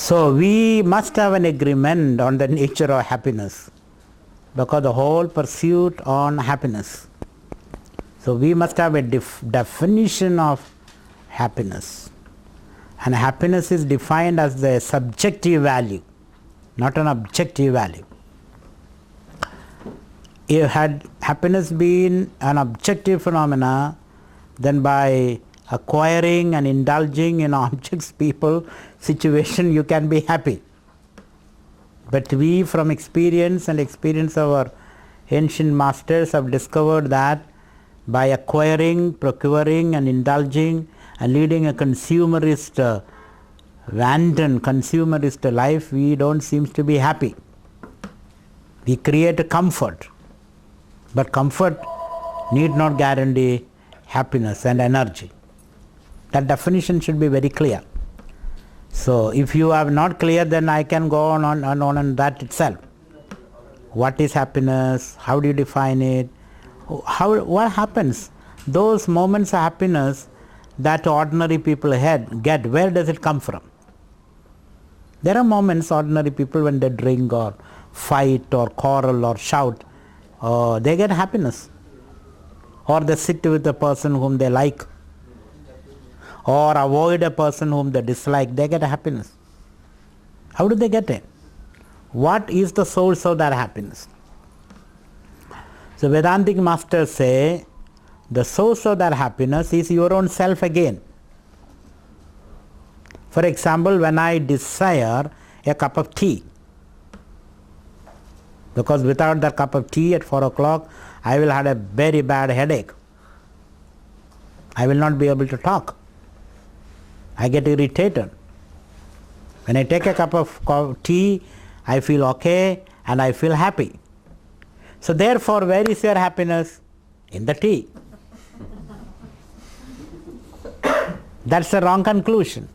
So we must have an agreement on the nature of happiness, because the whole pursuit on happiness. So we must have a definition of happiness. And happiness is defined as the subjective value, not an objective value. If had happiness been an objective phenomena, then by acquiring and indulging in objects, people, situation, you can be happy. But we, from experience and experience of our ancient masters, have discovered that by acquiring, procuring and indulging and leading a consumerist, wanton consumerist life, we don't seem to be happy. We create a comfort, but comfort need not guarantee happiness and energy. That definition should be very clear. So if you are not clear, then I can go on that itself. What is happiness? How do you define it? What happens? Those moments of happiness that ordinary people get, where does it come from? There are moments ordinary people, when they drink or fight or quarrel or shout, they get happiness. Or they sit with a person whom they like, or avoid a person whom they dislike, they get happiness. How do they get it? What is the source of that happiness? So Vedantic masters say the source of that happiness is your own self again. For example, when I desire a cup of tea, because without that cup of tea at 4 o'clock, I will have a very bad headache. I will not be able to talk. I get irritated. When I take a cup of tea, I feel okay and I feel happy. So therefore, where is your happiness? In the tea. That's a wrong conclusion.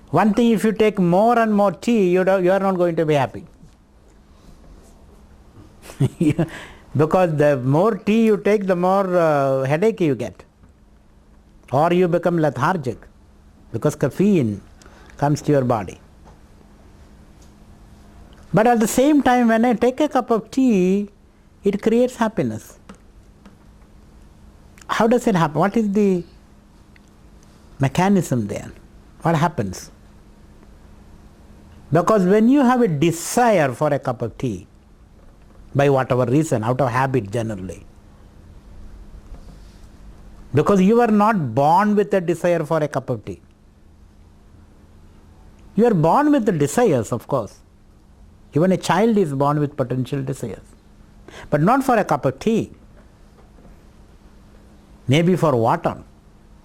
One thing, if you take more and more tea, you are not going to be happy. Because the more tea you take, the more headache you get. Or you become lethargic, because caffeine comes to your body. But at the same time, when I take a cup of tea, it creates happiness. How does it happen? What is the mechanism there? What happens? Because when you have a desire for a cup of tea, by whatever reason, out of habit generally, because you are not born with a desire for a cup of tea. You are born with the desires, of course. Even a child is born with potential desires, but not for a cup of tea. Maybe for water,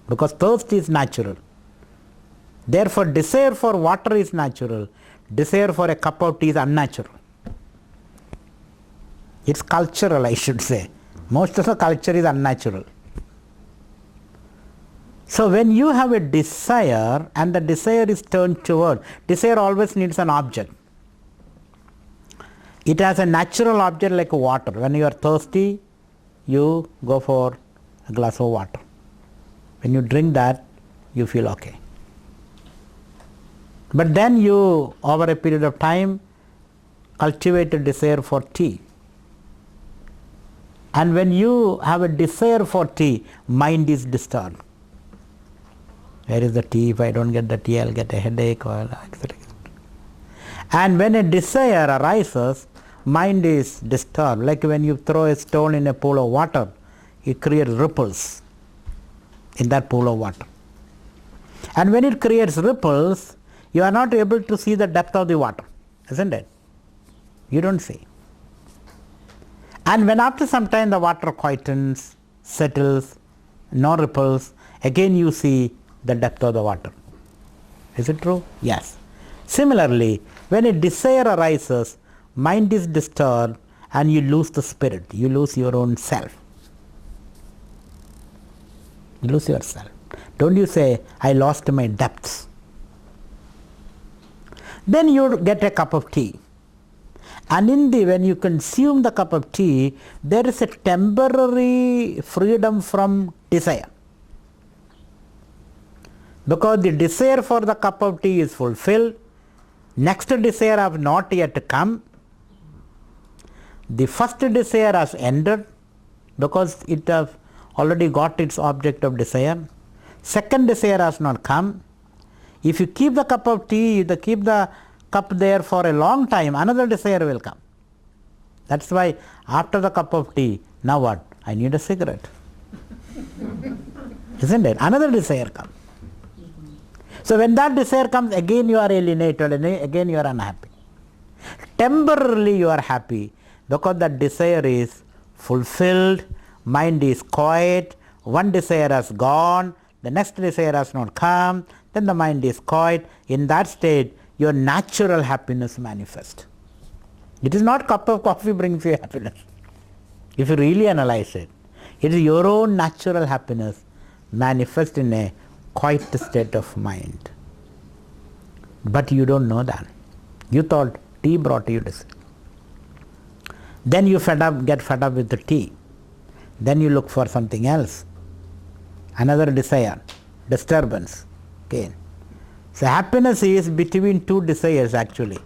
because thirst is natural. Therefore, desire for water is natural. Desire for a cup of tea is unnatural. It's cultural, I should say. Most of the culture is unnatural. So when you have a desire and the desire is turned toward, desire always needs an object. It has a natural object like water. When you are thirsty, you go for a glass of water. When you drink that, you feel okay. But then you, over a period of time, cultivate a desire for tea. And when you have a desire for tea, mind is disturbed. Where is the tea? If I don't get the tea, I'll get a headache, or etc. And when a desire arises, mind is disturbed. Like when you throw a stone in a pool of water, it creates ripples in that pool of water. And when it creates ripples, you are not able to see the depth of the water, isn't it? You don't see. And when after some time the water quietens, settles, no ripples, again you see the depth of the water. Is it true? Yes. Similarly, when a desire arises, mind is disturbed and you lose the spirit, you lose your own self. You lose yourself. Don't you say, I lost my depths. Then you get a cup of tea. And when you consume the cup of tea, there is a temporary freedom from desire. Because the desire for the cup of tea is fulfilled, Next desire have not yet come. The first desire has ended because it has already got its object of desire. Second desire has not come. If you keep the cup of tea, you keep the cup there for a long time, another desire will come. That's why after the cup of tea, now what? I need a cigarette. Isn't it? Another desire comes. So when that desire comes, again you are alienated, and again you are unhappy. Temporarily you are happy because that desire is fulfilled, mind is quiet, one desire has gone, the next desire has not come, then the mind is quiet. In that state, your natural happiness manifests. It is not cup of coffee brings you happiness. If you really analyze it, it is your own natural happiness manifest in a quiet state of mind. But you don't know that. You thought tea brought you desire. Then you get fed up with the tea. Then you look for something else. Another desire, disturbance. Okay. So happiness is between two desires actually.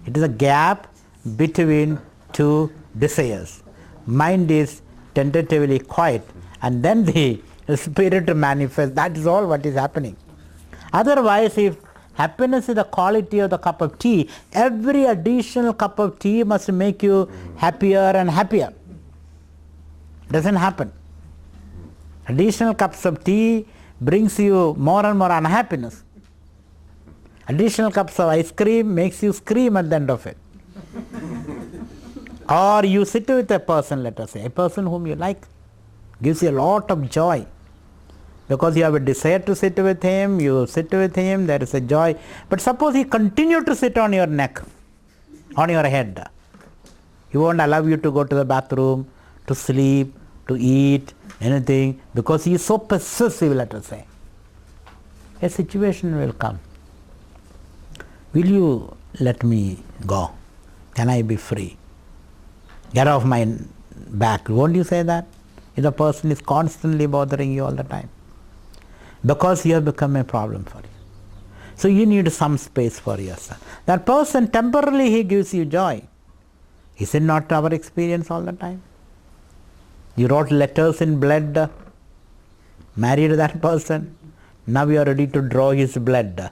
It is a gap between two desires. Mind is tentatively quiet and then the spirit manifests. That is all what is happening. Otherwise, if happiness is the quality of the cup of tea, every additional cup of tea must make you happier and happier. Doesn't happen. Additional cups of tea brings you more and more unhappiness. Additional cups of ice cream makes you scream at the end of it. Or you sit with a person, let us say, a person whom you like, gives you a lot of joy. Because you have a desire to sit with him, you sit with him, there is a joy. But suppose he continues to sit on your neck, on your head. He won't allow you to go to the bathroom, to sleep, to eat, anything, because he is so possessive, let us say. A situation will come. Will you let me go? Can I be free? Get off my back. Won't you say that? If the person is constantly bothering you all the time. Because you have become a problem for you. So you need some space for yourself. That person temporarily he gives you joy. Is it not our experience all the time? You wrote letters in blood, married that person, now you are ready to draw his blood.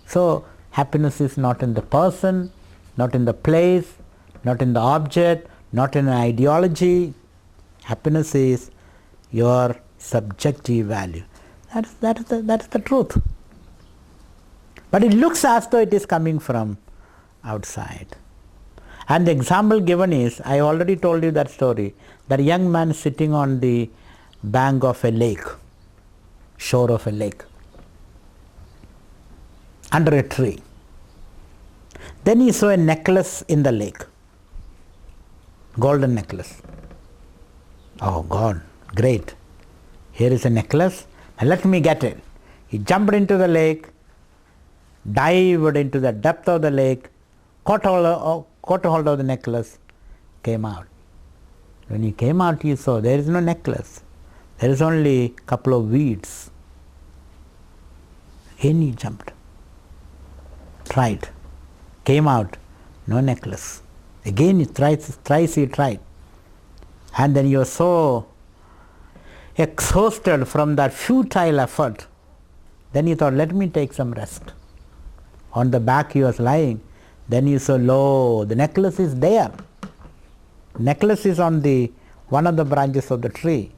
So happiness is not in the person, not in the place, not in the object, not in an ideology. Happiness is your subjective value. That is the truth. But it looks as though it is coming from outside. And the example given is, I already told you that story, that young man sitting on the bank of a lake, shore of a lake, under a tree. Then he saw a necklace in the lake, golden necklace. Oh God, great. Here is a necklace, and let me get it. He jumped into the lake, dived into the depth of the lake, caught hold of the necklace, came out. When he came out, he saw there is no necklace. There is only a couple of weeds. In he jumped, tried, came out, no necklace. Again he thrice he tried. And then he was so exhausted from that futile effort. Then he thought, let me take some rest. On the back he was lying. Then he saw, lo, the necklace is there. Necklace is on the one of the branches of the tree.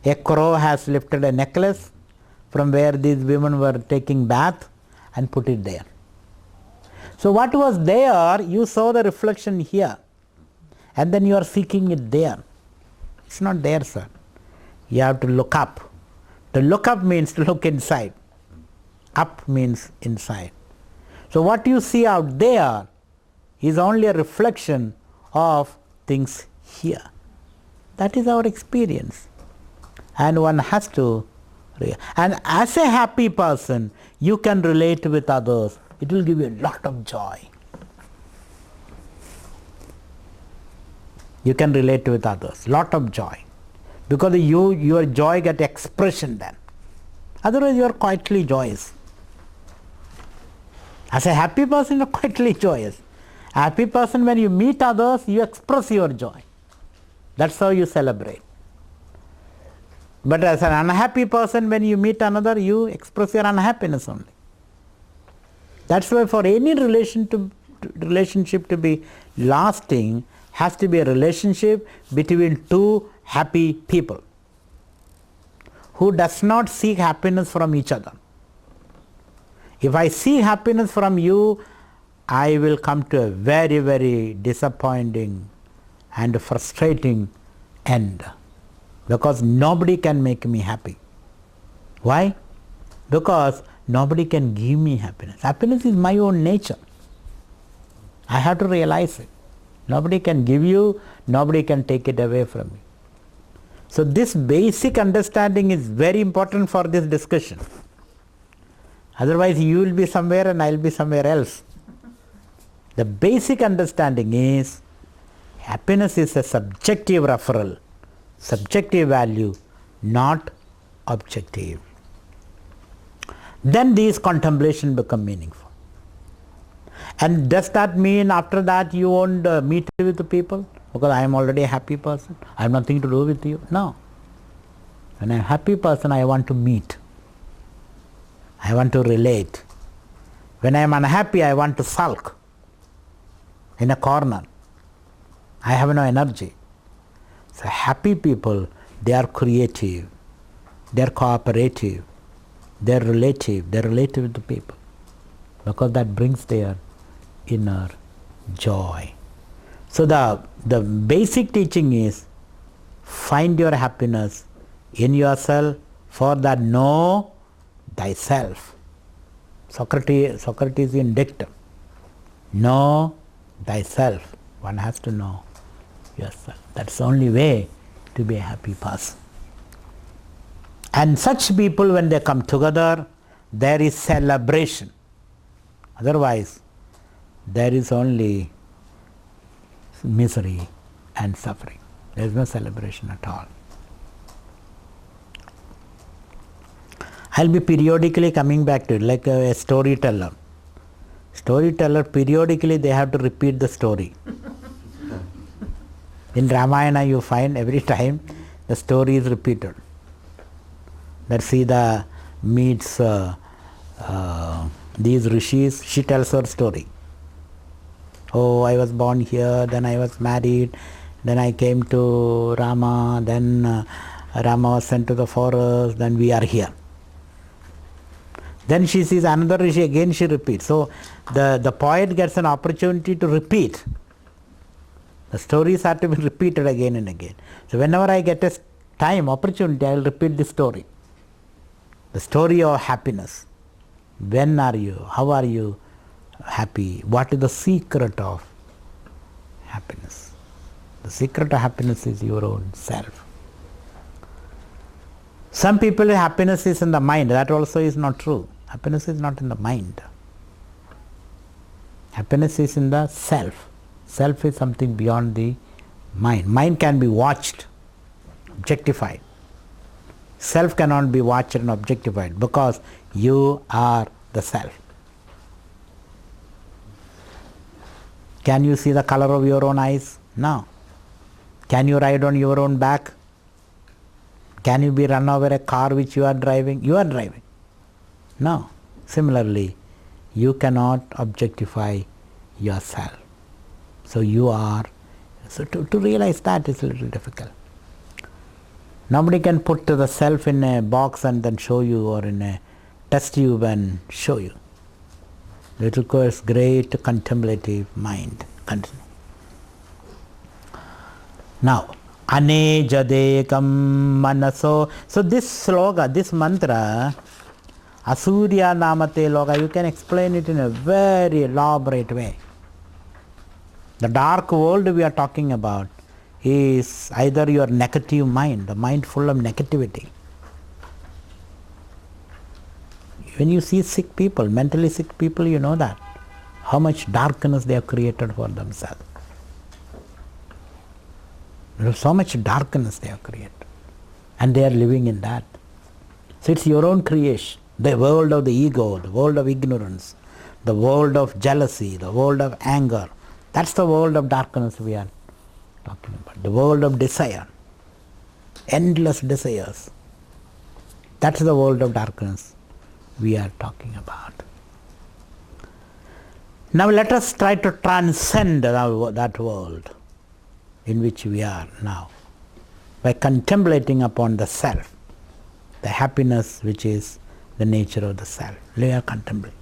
A crow has lifted a necklace from where these women were taking bath and put it there. So what was there, you saw the reflection here, and then you are seeking it there. It's not there, sir. You have to look up. To look up means to look inside. Up means inside. So what you see out there is only a reflection of things here. That is our experience. And one has to, and as a happy person, you can relate with others. It will give you a lot of joy. You can relate with others, lot of joy. Because your joy gets expression then. Otherwise you are quietly joyous. As a happy person, you are quietly joyous. A happy person, when you meet others, you express your joy. That's how you celebrate. But as an unhappy person, when you meet another, you express your unhappiness only. That's why for any relationship to be lasting, has to be a relationship between two happy people who does not seek happiness from each other. If I seek happiness from you, I will come to a very, very disappointing and frustrating end, because nobody can make me happy. Why? Because nobody can give me happiness. Happiness is my own nature. I have to realize it. Nobody can give you, nobody can take it away from you. So this basic understanding is very important for this discussion. Otherwise you will be somewhere and I will be somewhere else. The basic understanding is happiness is a subjective referral, subjective value, not objective. Then these contemplation become meaningful. And does that mean after that you won't meet with the people? Because I am already a happy person, I have nothing to do with you. No. When I am a happy person, I want to meet. I want to relate. When I am unhappy, I want to sulk in a corner. I have no energy. So happy people, they are creative, they are cooperative, they are relative with the people, because that brings their inner joy. So the basic teaching is find your happiness in yourself, for that know thyself. Socrates in dictum. Know thyself. One has to know yourself. That's the only way to be a happy person. And such people, when they come together, there is celebration. Otherwise, there is only misery and suffering. There is no celebration at all. I will be periodically coming back to it, like a storyteller. Storyteller, periodically they have to repeat the story. In Ramayana you find every time the story is repeated. That Sita meets these rishis, she tells her story. Oh, I was born here, then I was married, then I came to Rama, then Rama was sent to the forest, then we are here. Then she sees another rishi, again she repeats. So the poet gets an opportunity to repeat. The stories have to be repeated again and again. So whenever I get a opportunity, I will repeat the story. The story of happiness. When are you? How are you happy? What is the secret of happiness? The secret of happiness is your own self. Some people, happiness is in the mind. That also is not true. Happiness is not in the mind. Happiness is in the self. Self is something beyond the mind. Mind can be watched, objectified. Self cannot be watched and objectified, because you are the self. Can you see the color of your own eyes? No. Can you ride on your own back? Can you be run over a car which you are driving? You are driving. No. Similarly, you cannot objectify yourself. So you are, so to realize that is a little difficult. Nobody can put the self in a box and then show you, or in a test tube and show you. It requires great contemplative mind. Continue. Now, anejadekam manaso. So this sloga, this mantra, Asurya namate loga, you can explain it in a very elaborate way. The dark world we are talking about is either your negative mind, the mind full of negativity. When you see sick people, mentally sick people, you know that, how much darkness they have created for themselves. There is so much darkness they have created, and they are living in that. So it's your own creation, the world of the ego, the world of ignorance, the world of jealousy, the world of anger. That's the world of darkness we are talking about. The world of desire, endless desires. That's the world of darkness we are talking about. Now let us try to transcend that world in which we are now by contemplating upon the self, the happiness which is the nature of the self. We are contemplating.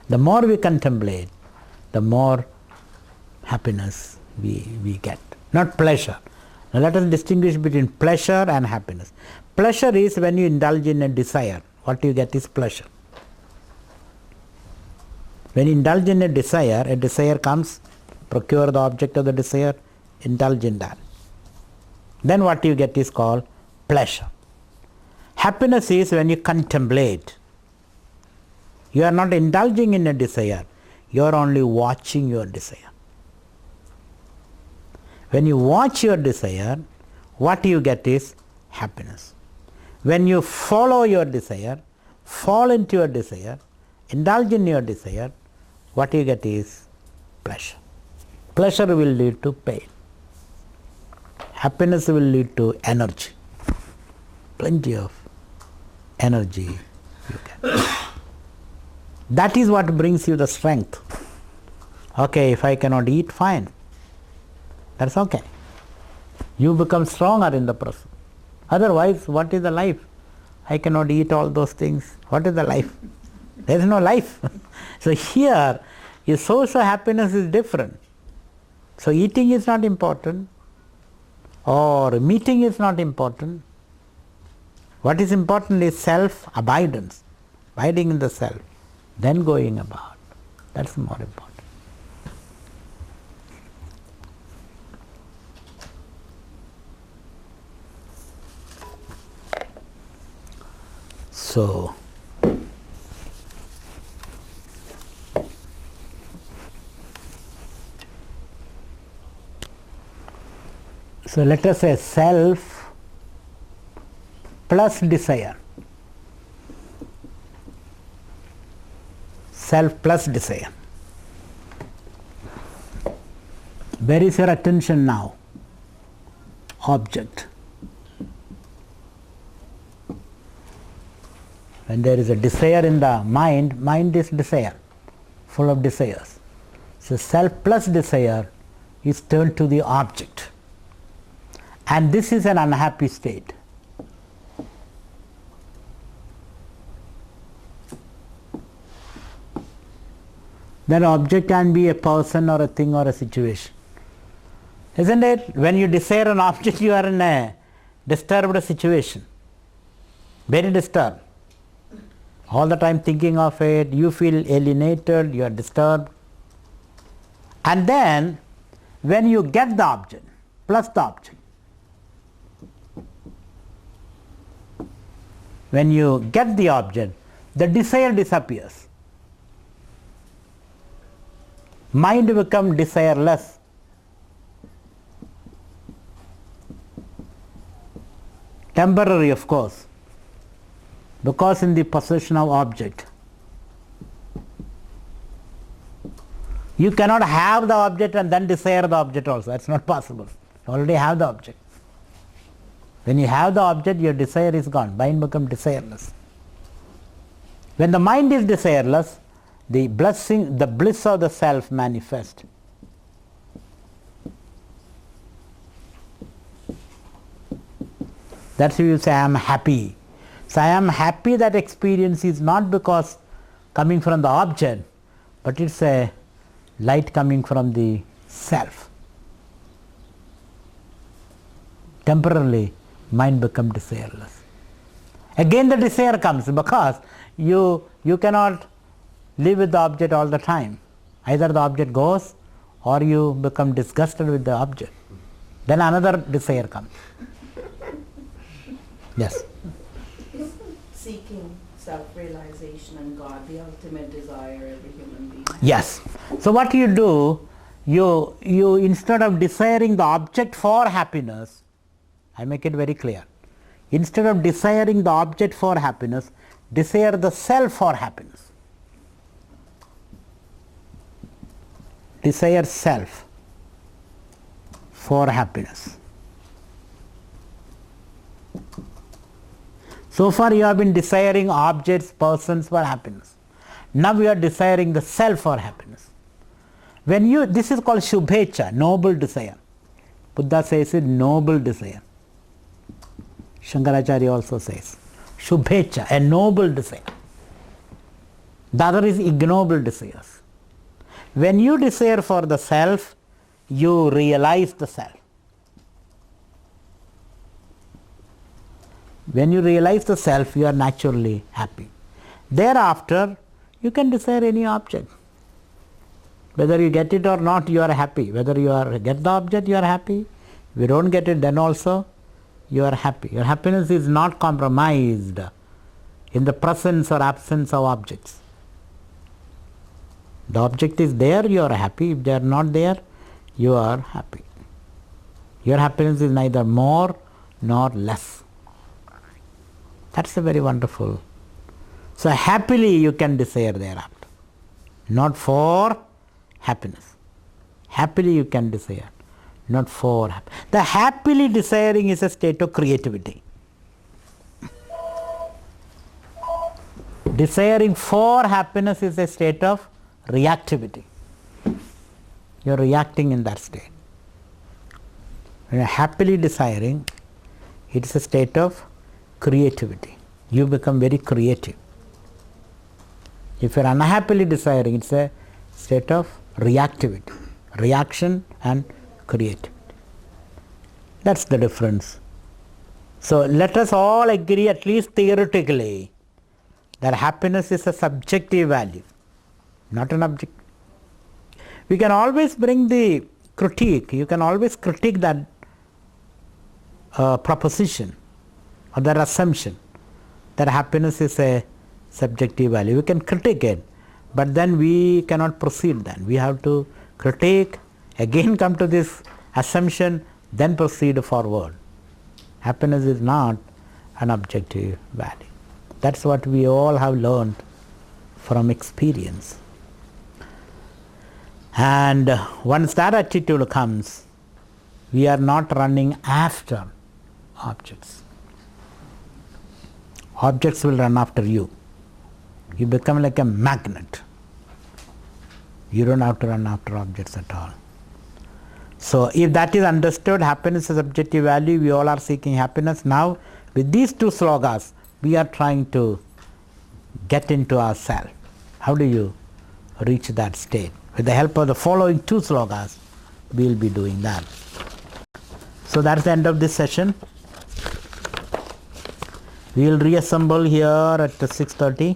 The more we contemplate, the more happiness we get, not pleasure. Now let us distinguish between pleasure and happiness. Pleasure is when you indulge in a desire. What you get is pleasure. When you indulge in a desire comes, procure the object of the desire, indulge in that. Then what you get is called pleasure. Happiness is when you contemplate. You are not indulging in a desire, you are only watching your desire. When you watch your desire, what you get is happiness. When you follow your desire, fall into your desire, indulge in your desire, what you get is pleasure. Pleasure will lead to pain. Happiness will lead to energy. Plenty of energy you get. That is what brings you the strength. Okay, if I cannot eat, fine. That's okay. You become stronger in the process. Otherwise, what is the life? I cannot eat all those things. What is the life? There is no life. So here, your source of happiness is different. So eating is not important, or meeting is not important. What is important is self-abidance, abiding in the self, then going about. That's more important. So, let us say self plus desire. Self plus desire. Where is your attention now? Object. When there is a desire in the mind, mind is desire, full of desires. So self plus desire is turned to the object. And this is an unhappy state. That object can be a person or a thing or a situation. Isn't it? When you desire an object, you are in a disturbed situation. Very disturbed. All the time thinking of it, you feel alienated, you are disturbed. And then, when you get the object, plus the object, when you get the object, the desire disappears. Mind becomes desireless. Temporary, of course, because in the possession of object. You cannot have the object and then desire the object also. That's not possible. You already have the object. When you have the object, your desire is gone. Mind becomes desireless. When the mind is desireless, the bliss of the self manifests. That's why you say, I am happy. So I am happy. That experience is not because coming from the object, but it's a light coming from the self. Temporarily, mind becomes desireless. Again the desire comes because you cannot live with the object all the time. Either the object goes or you become disgusted with the object. Then another desire comes. Yes? Seeking self-realization and God, the ultimate desire every human being has. Yes. So what you do, you instead of desiring the object for happiness, I make it very clear. Instead of desiring the object for happiness, desire the self for happiness. desire self for happiness. So far you have been desiring objects, persons for happiness. Now you are desiring the self for happiness. This is called Shubhecha, noble desire. Buddha says it, noble desire. Shankaracharya also says, Shubhecha, a noble desire. The other is ignoble desires. When you desire for the self, you realize the self. When you realize the self, you are naturally happy. Thereafter, you can desire any object. Whether you get it or not, you are happy. Whether you get the object, you are happy. If you don't get it, then also you are happy. Your happiness is not compromised in the presence or absence of objects. The object is there, you are happy. If they are not there, you are happy. Your happiness is neither more nor less. That's a very wonderful. So happily you can desire thereafter. Not for happiness. Happily you can desire. Not for happiness. The happily desiring is a state of creativity. Desiring for happiness is a state of reactivity. You are reacting in that state. When you are happily desiring, it is a state of creativity. You become very creative. If you are unhappily desiring, it's a state of reactivity. Reaction and creativity. That's the difference. So let us all agree, at least theoretically, that happiness is a subjective value, not an object. We can always bring the critique. You can always critique that proposition or that assumption that happiness is a subjective value. We can critique it, but then we cannot proceed then. We have to critique, again come to this assumption, then proceed forward. Happiness is not an objective value. That's what we all have learned from experience. And once that attitude comes, we are not running after objects. Objects will run after you. You become like a magnet. You don't have to run after objects at all. So if that is understood, happiness is objective value, we all are seeking happiness. Now with these two slokas, we are trying to get into ourselves. How do you reach that state? With the help of the following two slokas, we will be doing that. So that's the end of this session. We will reassemble here at 6:30.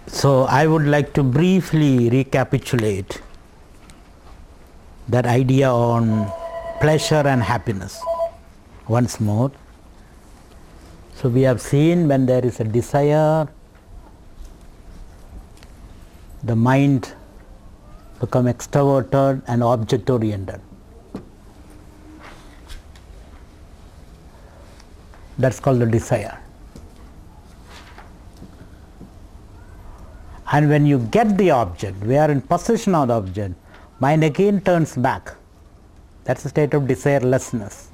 So I would like to briefly recapitulate that idea on pleasure and happiness once more. So we have seen when there is a desire, the mind becomes extroverted and object oriented. That's called the desire. And when you get the object, we are in possession of the object, mind again turns back. That's a state of desirelessness,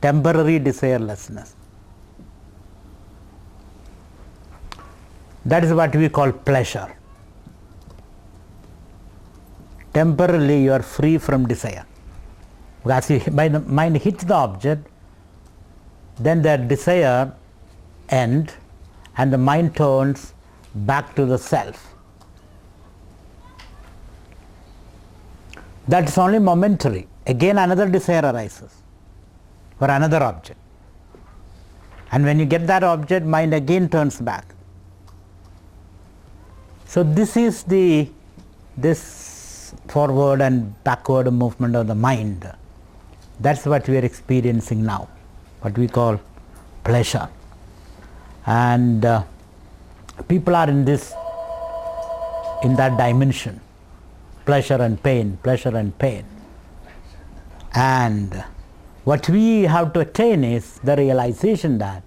temporary desirelessness. That is what we call pleasure. Temporarily you are free from desire. As the mind hits the object, then that desire ends and the mind turns back to the self. That is only momentary. Again another desire arises for another object. And when you get that object, mind again turns back. So this is this forward and backward movement of the mind. That's what we are experiencing now, what we call pleasure. And people are in that dimension, pleasure and pain, pleasure and pain. And What we have to attain is the realization that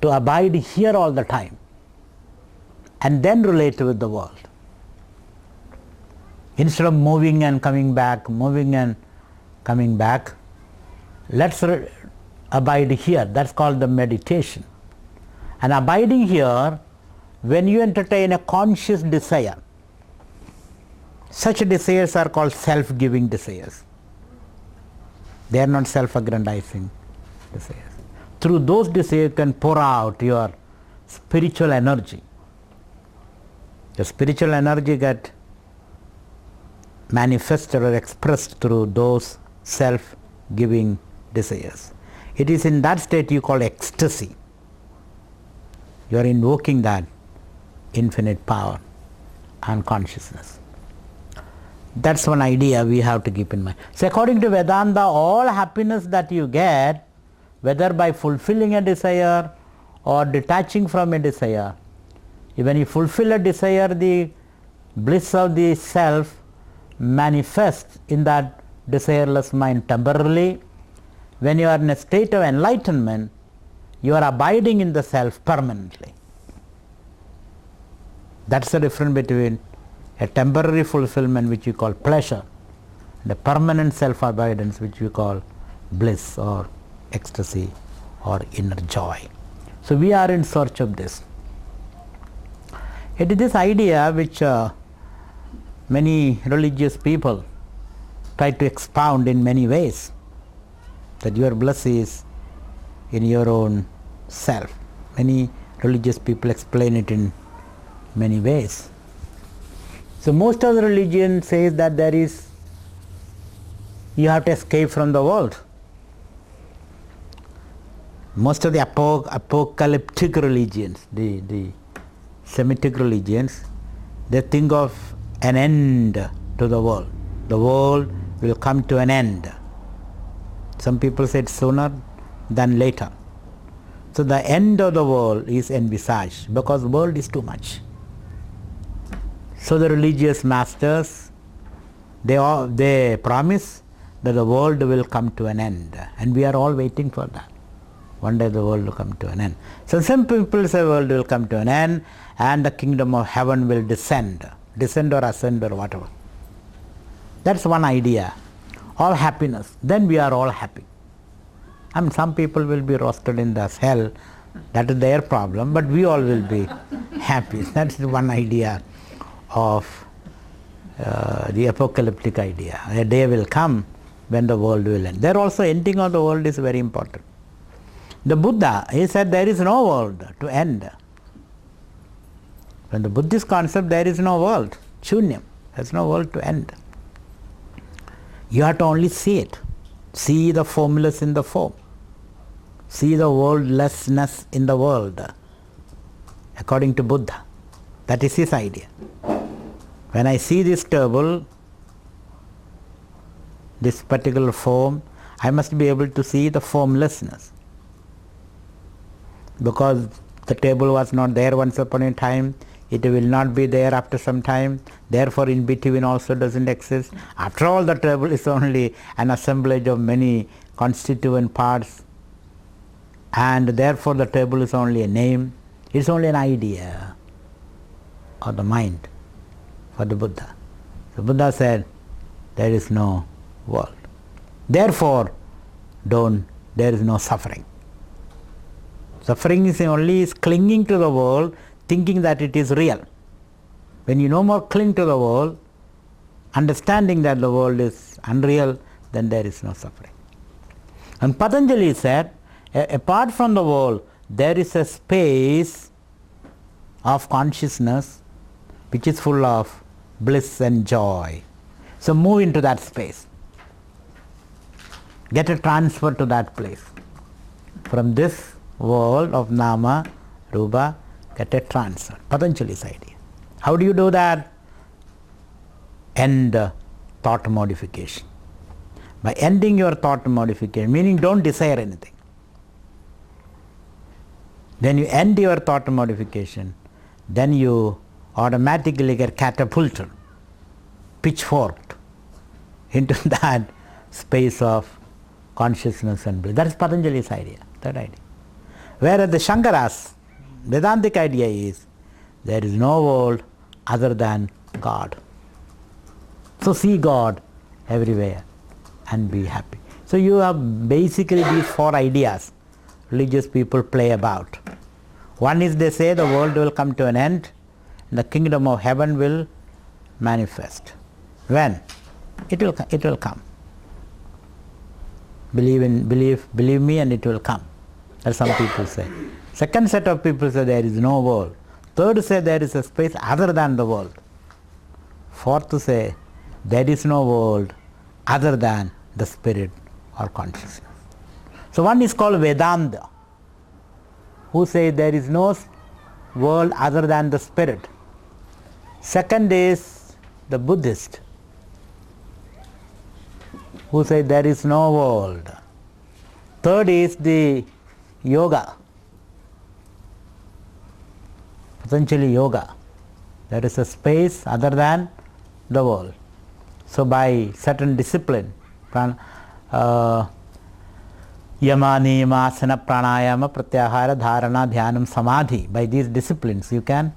to abide here all the time and then relate with the world. Instead of moving and coming back, let's abide here. That's called the meditation. And abiding here, when you entertain a conscious desire, such desires are called self-giving desires. They are not self-aggrandizing desires. Through those desires you can pour out your spiritual energy. The spiritual energy get manifested or expressed through those self-giving desires. It is in that state you call ecstasy. You are invoking that infinite power and consciousness. That's one idea we have to keep in mind. So according to Vedanta, all happiness that you get, whether by fulfilling a desire or detaching from a desire, when you fulfill a desire, the bliss of the self manifests in that desireless mind temporarily. When you are in a state of enlightenment, you are abiding in the self permanently. That's the difference between a temporary fulfillment, which you call pleasure, and a permanent self-abidance, which we call bliss or ecstasy or inner joy. So we are in search of this. It is this idea which many religious people try to expound in many ways, that your bliss is in your own self. Many religious people explain it in many ways. So most of the religion says that you have to escape from the world. Most of the apocalyptic religions, the Semitic religions, they think of an end to the world. The world will come to an end. Some people said sooner than later. So the end of the world is envisaged because the world is too much. So the religious masters, they promise that the world will come to an end, and we are all waiting for that. One day the world will come to an end. So some people say the world will come to an end and the kingdom of heaven will descend or ascend or whatever. That's one idea. All happiness. Then we are all happy. I mean, some people will be roasted in the hell. That is their problem, but we all will be happy. That's one idea of the apocalyptic idea. A day will come when the world will end. There also ending of the world is very important. The Buddha, he said there is no world to end. From the Buddhist concept, there is no world, shunyam, there is no world to end. You have to only see it. See the formless in the form. See the worldlessness in the world, according to Buddha. That is his idea. When I see this table, this particular form, I must be able to see the formlessness. Because the table was not there once upon a time, it will not be there after some time, therefore in between also doesn't exist. After all, the table is only an assemblage of many constituent parts, and therefore the table is only a name, it's only an idea of the mind for the Buddha. The Buddha said there is no world. Therefore, there is no suffering. Suffering is only clinging to the world, thinking that it is real. When you no more cling to the world, understanding that the world is unreal, then there is no suffering. And Patanjali said, apart from the world, there is a space of consciousness which is full of bliss and joy. So move into that space. Get a transfer to that place. From this world of Nama, Rupa, get a transfer. Patanjali's idea. How do you do that? End thought modification. By ending your thought modification, meaning don't desire anything. Then you end your thought modification, then you automatically get catapulted, pitchforked into that space of consciousness and bliss. That is Patanjali's idea, that idea. Whereas the Shankaras, Vedantic idea is there is no world other than God. So see God everywhere and be happy. So you have basically these four ideas religious people play about. One is they say the world will come to an end and the kingdom of heaven will manifest. When? It will come. Believe me and it will come. As some people say. Second set of people say there is no world. Third say there is a space other than the world. Fourth say there is no world other than the spirit or consciousness. So one is called Vedanta, who say there is no world other than the spirit. Second is the Buddhist, who say there is no world. Third is the yoga, essentially yoga. There is a space other than the world. So by certain discipline, yama, niyama, asana, pranayama, pratyahara, dharana, dhyanam, samadhi, by these disciplines you can,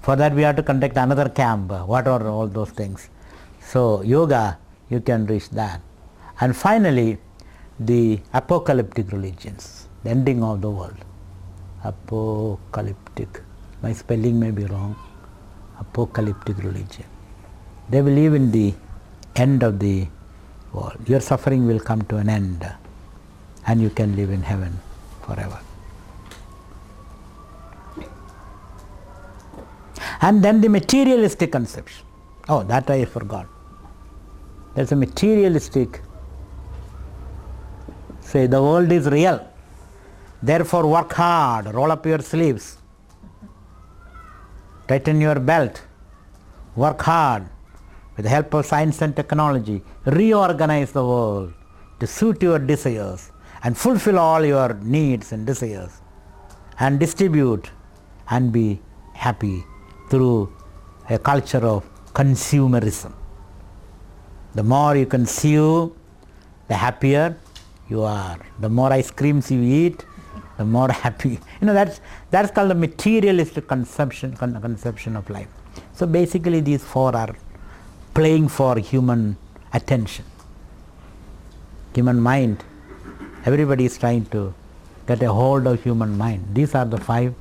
for that we have to conduct another camp, what are all those things. So yoga, you can reach that. And finally, the apocalyptic religions, the ending of the world. Apocalyptic, my spelling may be wrong. Apocalyptic religion. They believe in the end of the world. Your suffering will come to an end and you can live in heaven forever. And then the materialistic conception. Oh, that I forgot. There's a materialistic, say the world is real, therefore work hard, roll up your sleeves, tighten your belt, work hard with the help of science and technology, reorganize the world to suit your desires and fulfill all your needs and desires and distribute and be happy through a culture of consumerism. The more you consume, the happier you are. The more ice creams you eat, the more happy. That's called the materialistic conception of life. So basically these four are playing for human attention. Human mind. Everybody is trying to get a hold of human mind. These are the five.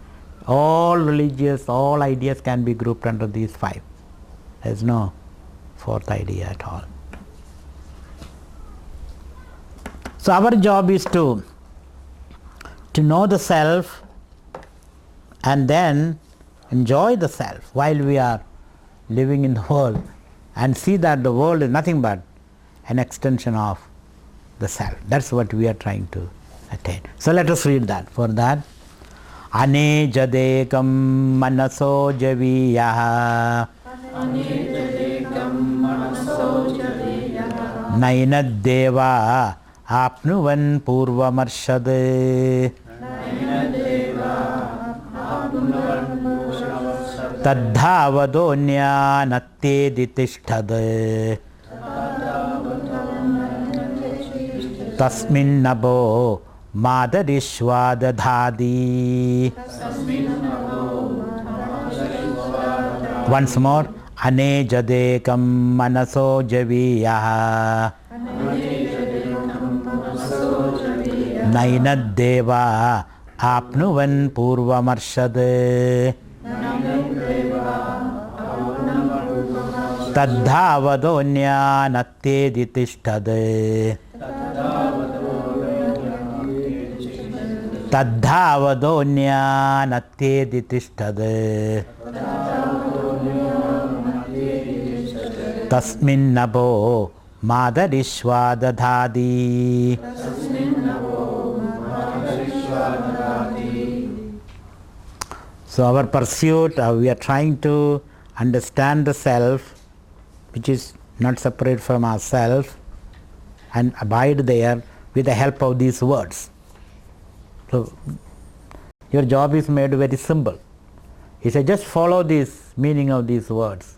All religious, all ideas can be grouped under these five. There is no fourth idea at all. So our job is to know the self and then enjoy the self while we are living in the world and see that the world is nothing but an extension of the self. That's what we are trying to attain. So let us read that. For that, anejadekam manaso javiyah nainadeva apnuvan purvamarshad tadhavadonya natteditishthad tasmin nabo madarishwadadhadi. Once more, anejadekam manaso javiyah nainadeva apnuvan purvamarshad tadhavadonya natteditishthad tadhavadonya natteditishthad tasmin nabo madarishwadadhadi. So our pursuit, we are trying to understand the self, which is not separate from ourselves, and abide there with the help of these words. So your job is made very simple. He said, just follow this meaning of these words.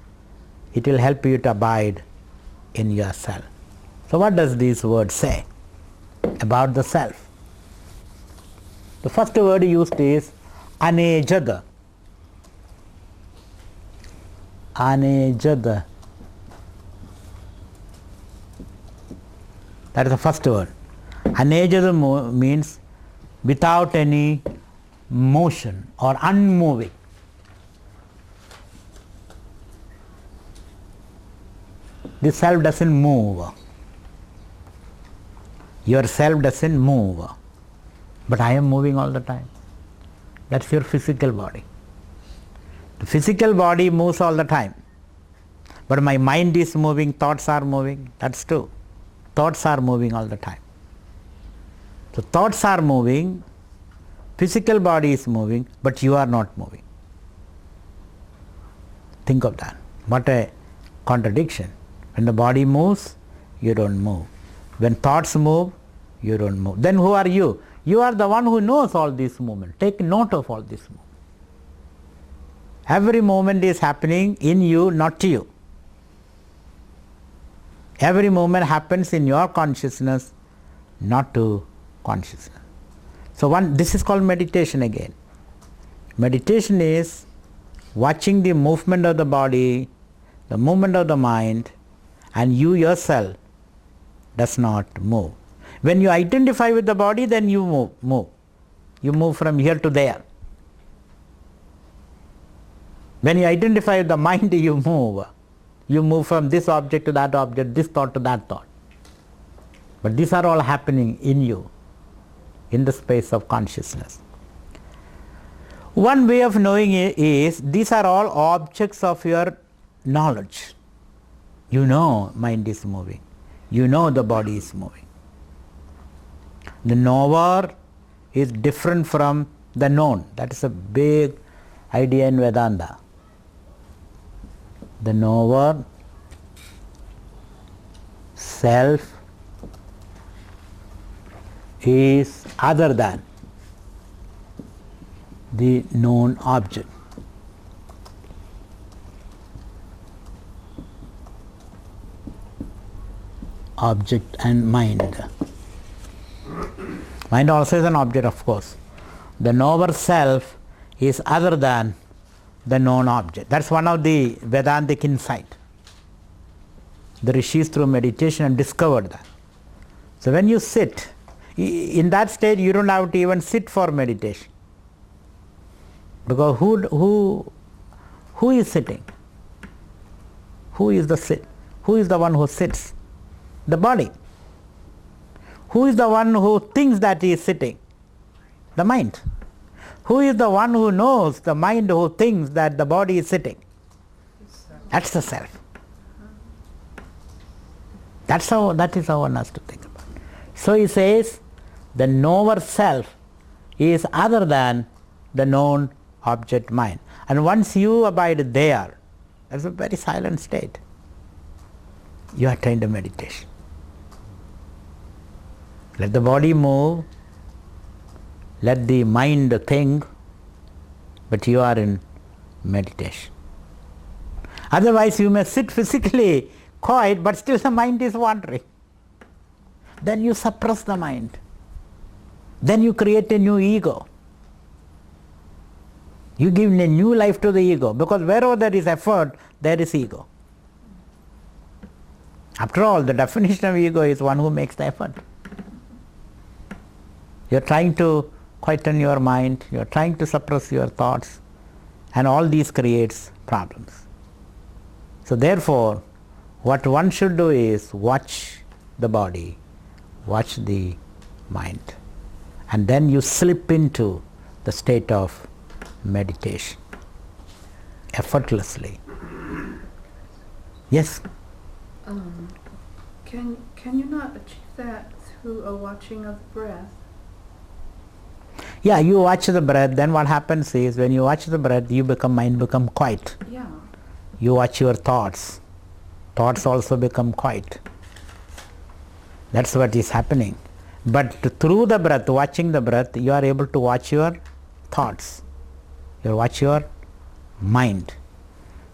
It will help you to abide in yourself. So what does these words say? about the self. The first word used is anejad. Anejad. That is the first word. Anejad means without any motion or unmoving. The self doesn't move. Your self doesn't move. But I am moving all the time. That's your physical body. The physical body moves all the time. But my mind is moving, thoughts are moving. That's true. Thoughts are moving all the time. So thoughts are moving, physical body is moving, but you are not moving. Think of that. What a contradiction. When the body moves, you don't move. When thoughts move, you don't move. Then who are you? You are the one who knows all these movements. Take note of all these movements. Every moment is happening in you, not to you. Every moment happens in your consciousness, not to consciousness. So this is called meditation again. Meditation is watching the movement of the body, the movement of the mind, and you yourself does not move. When you identify with the body, then you move. You move from here to there. When you identify with the mind, you move. You move from this object to that object, this thought to that thought. But these are all happening in you, in the space of consciousness. One way of knowing it is, these are all objects of your knowledge. You know mind is moving. You know the body is moving. The knower is different from the known. That is a big idea in Vedanta. The knower, self, is other than the known object. Object and mind. Mind also is an object, of course. The knower self is other than the known object. That's one of the Vedantic insight. The rishis through meditation have discovered that. So when you sit, in that state you don't have to even sit for meditation. Because who is sitting? Who is the sit? Who is the one who sits? The body. Who is the one who thinks that he is sitting? The mind. Who is the one who knows the mind who thinks that the body is sitting? That's the self. That is how one has to think about it. So he says, the knower self is other than the known object mind. And once you abide there, that's a very silent state. You attain the meditation. Let the body move, let the mind think, but you are in meditation. Otherwise you may sit physically quiet, but still the mind is wandering. Then you suppress the mind. Then you create a new ego. You give a new life to the ego, because wherever there is effort, there is ego. After all, the definition of ego is one who makes the effort. You are trying to quieten your mind, you are trying to suppress your thoughts, and all these creates problems. So therefore, what one should do is watch the body, watch the mind, and then you slip into the state of meditation effortlessly. Yes? Can you not achieve that through a watching of the breath? Yeah, you watch the breath, then what happens is, when you watch the breath, mind become quiet. Yeah. You watch your thoughts. Thoughts also become quiet. That's what is happening. But through the breath, watching the breath, you are able to watch your thoughts. You watch your mind.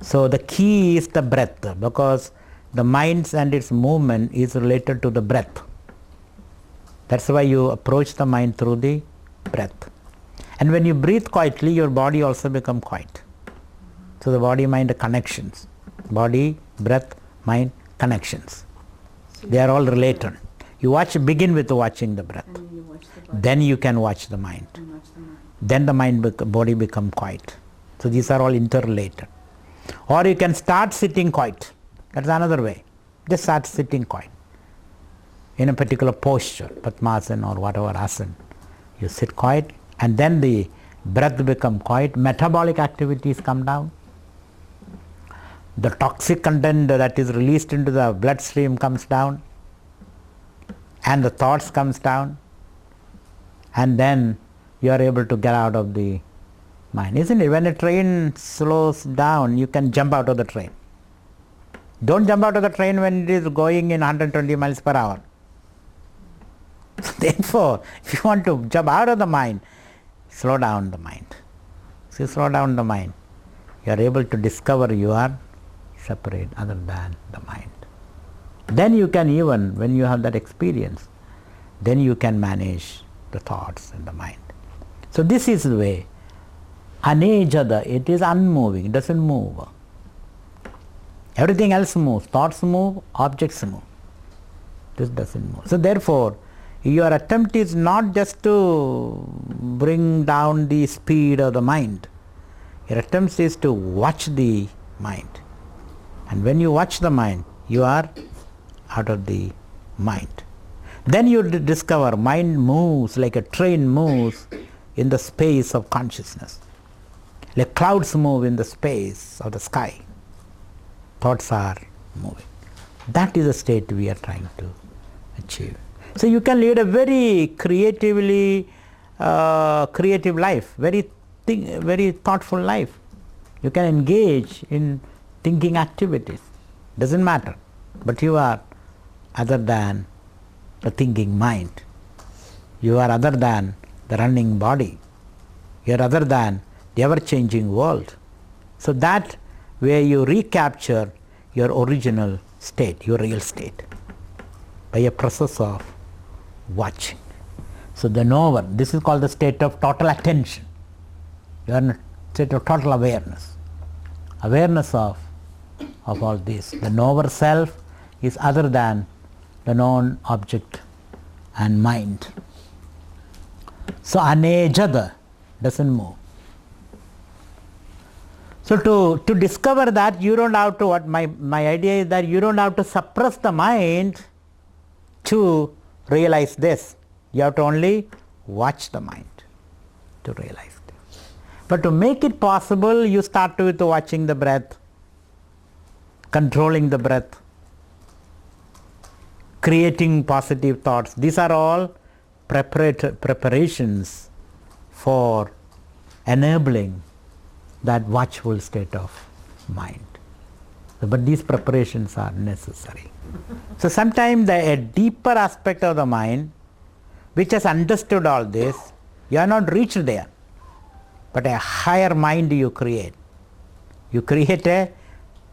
So the key is the breath, because the mind and its movement is related to the breath. That's why you approach the mind through the breath. And when you breathe quietly, your body also becomes quiet. So the body-mind connections. Body, breath, mind, connections. They are all related. You begin with watching the breath. And you watch the body. Then you can watch the mind. And watch the mind. Then the body become quiet. So these are all interrelated. Or you can start sitting quiet. That's another way. Just start sitting quiet. In a particular posture, Padmasana or whatever asana. You sit quiet and then the breath become quiet. Metabolic activities come down. The toxic content that is released into the bloodstream comes down. And the thoughts comes down. And then you are able to get out of the mind. Isn't it? When a train slows down, you can jump out of the train. Don't jump out of the train when it is going in 120 miles per hour. Therefore, if you want to jump out of the mind, slow down the mind. So you slow down the mind. You are able to discover you are separate other than the mind. Then you can, even when you have that experience, then you can manage the thoughts and the mind. So this is the way. Anejada, it is unmoving, it doesn't move. Everything else moves. Thoughts move, objects move. This doesn't move. So therefore, your attempt is not just to bring down the speed of the mind. Your attempt is to watch the mind. And when you watch the mind, you are out of the mind. Then you discover mind moves like a train moves in the space of consciousness. Like clouds move in the space of the sky. Thoughts are moving. That is the state we are trying to achieve. So you can lead a very creative life, very thoughtful life. You can engage in thinking activities. Doesn't matter. But you are other than the thinking mind. You are other than the running body. You are other than the ever-changing world. So that where you recapture your original state, your real state, by a process of watching. So the knower, this is called the state of total attention. You are in a state of total awareness. Awareness of all this. The knower self is other than the known object and mind. So anejada, doesn't move. So to discover that, you don't have to, what my idea is that you don't have to suppress the mind to realize this. You have to only watch the mind to realize this. But to make it possible, you start with watching the breath, controlling the breath, creating positive thoughts. These are all preparations for enabling that watchful state of mind. But these preparations are necessary. So sometimes a deeper aspect of the mind, which has understood all this, you are not reached there, but a higher mind you create. You create a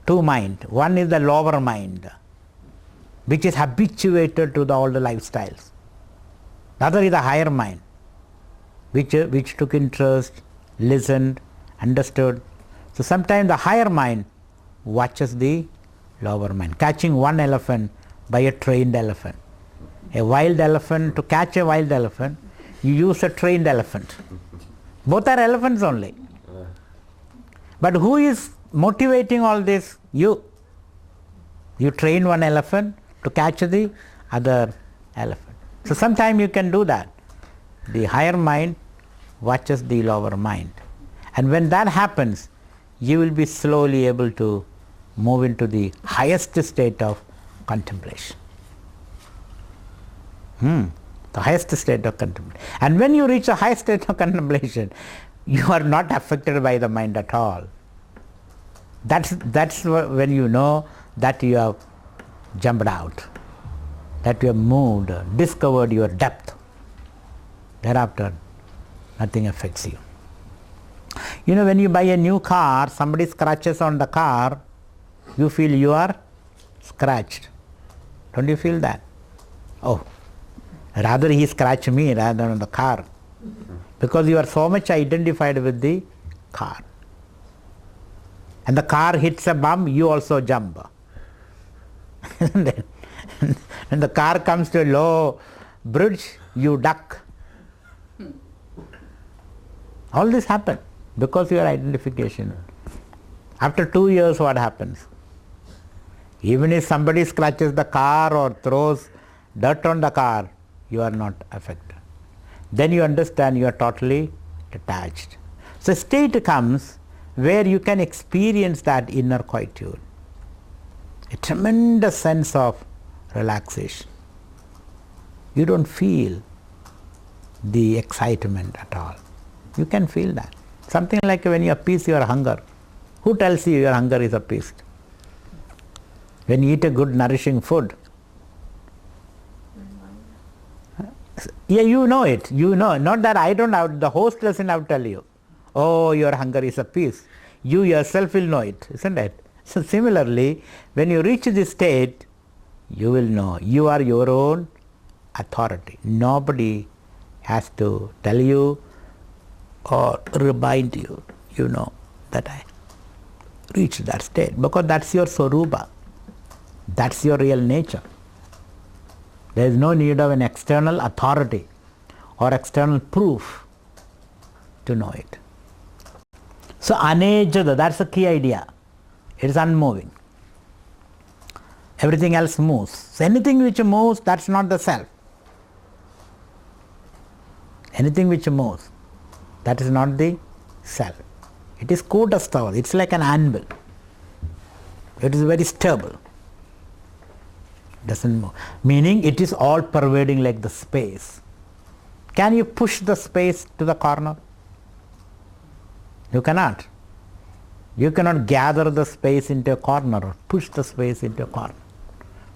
two mind. One is the lower mind, which is habituated to all the lifestyles. The other is the higher mind, which took interest, listened, understood. So sometimes the higher mind watches the lower mind, catching one elephant by a trained elephant. A wild elephant, to catch a wild elephant, you use a trained elephant. Both are elephants only. But who is motivating all this? You. You train one elephant to catch the other elephant. So sometimes you can do that. The higher mind watches the lower mind. And when that happens, you will be slowly able to move into the highest state of contemplation. The highest state of contemplation. And when you reach the highest state of contemplation, you are not affected by the mind at all. That's when you know that you have jumped out, that you have moved, discovered your depth. Thereafter, nothing affects you. You know, when you buy a new car, somebody scratches on the car, you feel you are scratched. Don't you feel that? Oh, Rather he scratch me rather than the car. Because you are so much identified with the car. And the car hits a bump, you also jump. When the car comes to a low bridge, you duck. All this happens because your identification. After 2 years, what happens? Even if somebody scratches the car or throws dirt on the car, you are not affected. Then you understand you are totally detached. So a state comes where you can experience that inner quietude, a tremendous sense of relaxation. You don't feel the excitement at all. You can feel that. Something like when you appease your hunger. Who tells you your hunger is appeased? When you eat a good nourishing food, yeah, you know it. You know. Not that I don't have, the host doesn't have to tell you, oh, your hunger is appeased. You yourself will know it, isn't it? So similarly, when you reach this state, you will know you are your own authority. Nobody has to tell you or remind you, you know, that I reached that state. Because that's your Swarupa. That's your real nature. There is no need of an external authority or external proof to know it. So anejada, that's the key idea. It is unmoving. Everything else moves. So anything which moves, that's not the self. Anything which moves, that is not the self. It is kutastha, it's like an anvil. It is very stable. Doesn't move. Meaning it is all pervading like the space. Can you push the space to the corner? You cannot. You cannot gather the space into a corner or push the space into a corner.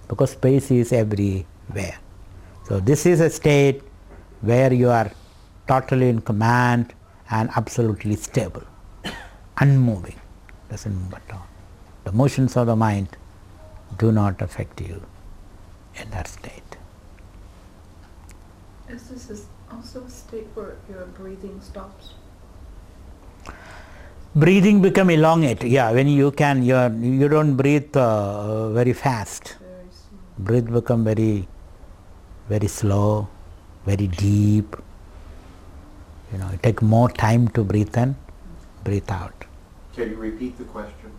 Because space is everywhere. So this is a state where you are totally in command and absolutely stable. Unmoving. Doesn't move at all. The motions of the mind do not affect you in that state. Is this also a state where your breathing stops? Breathing become elongate. Yeah, when you can, you don't breathe very fast. Very slow. Breathe become very, very slow, very deep. You know, it take more time to breathe in, breathe out. Can you repeat the question?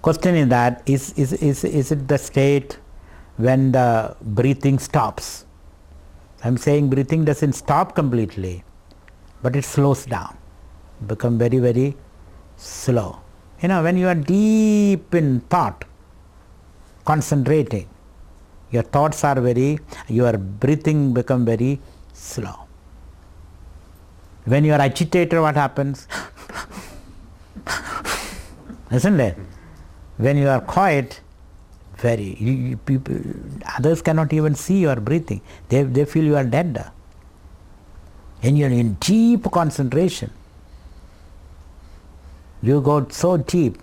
Question is that is it the state when the breathing stops? I'm saying breathing doesn't stop completely, but it slows down, become very, very slow. You know, when you are deep in thought, concentrating, your thoughts are your breathing become very slow. When you are agitated, what happens? Isn't it? When you are quiet, people, others cannot even see your breathing. They feel you are dead. And you are in deep concentration. You go so deep.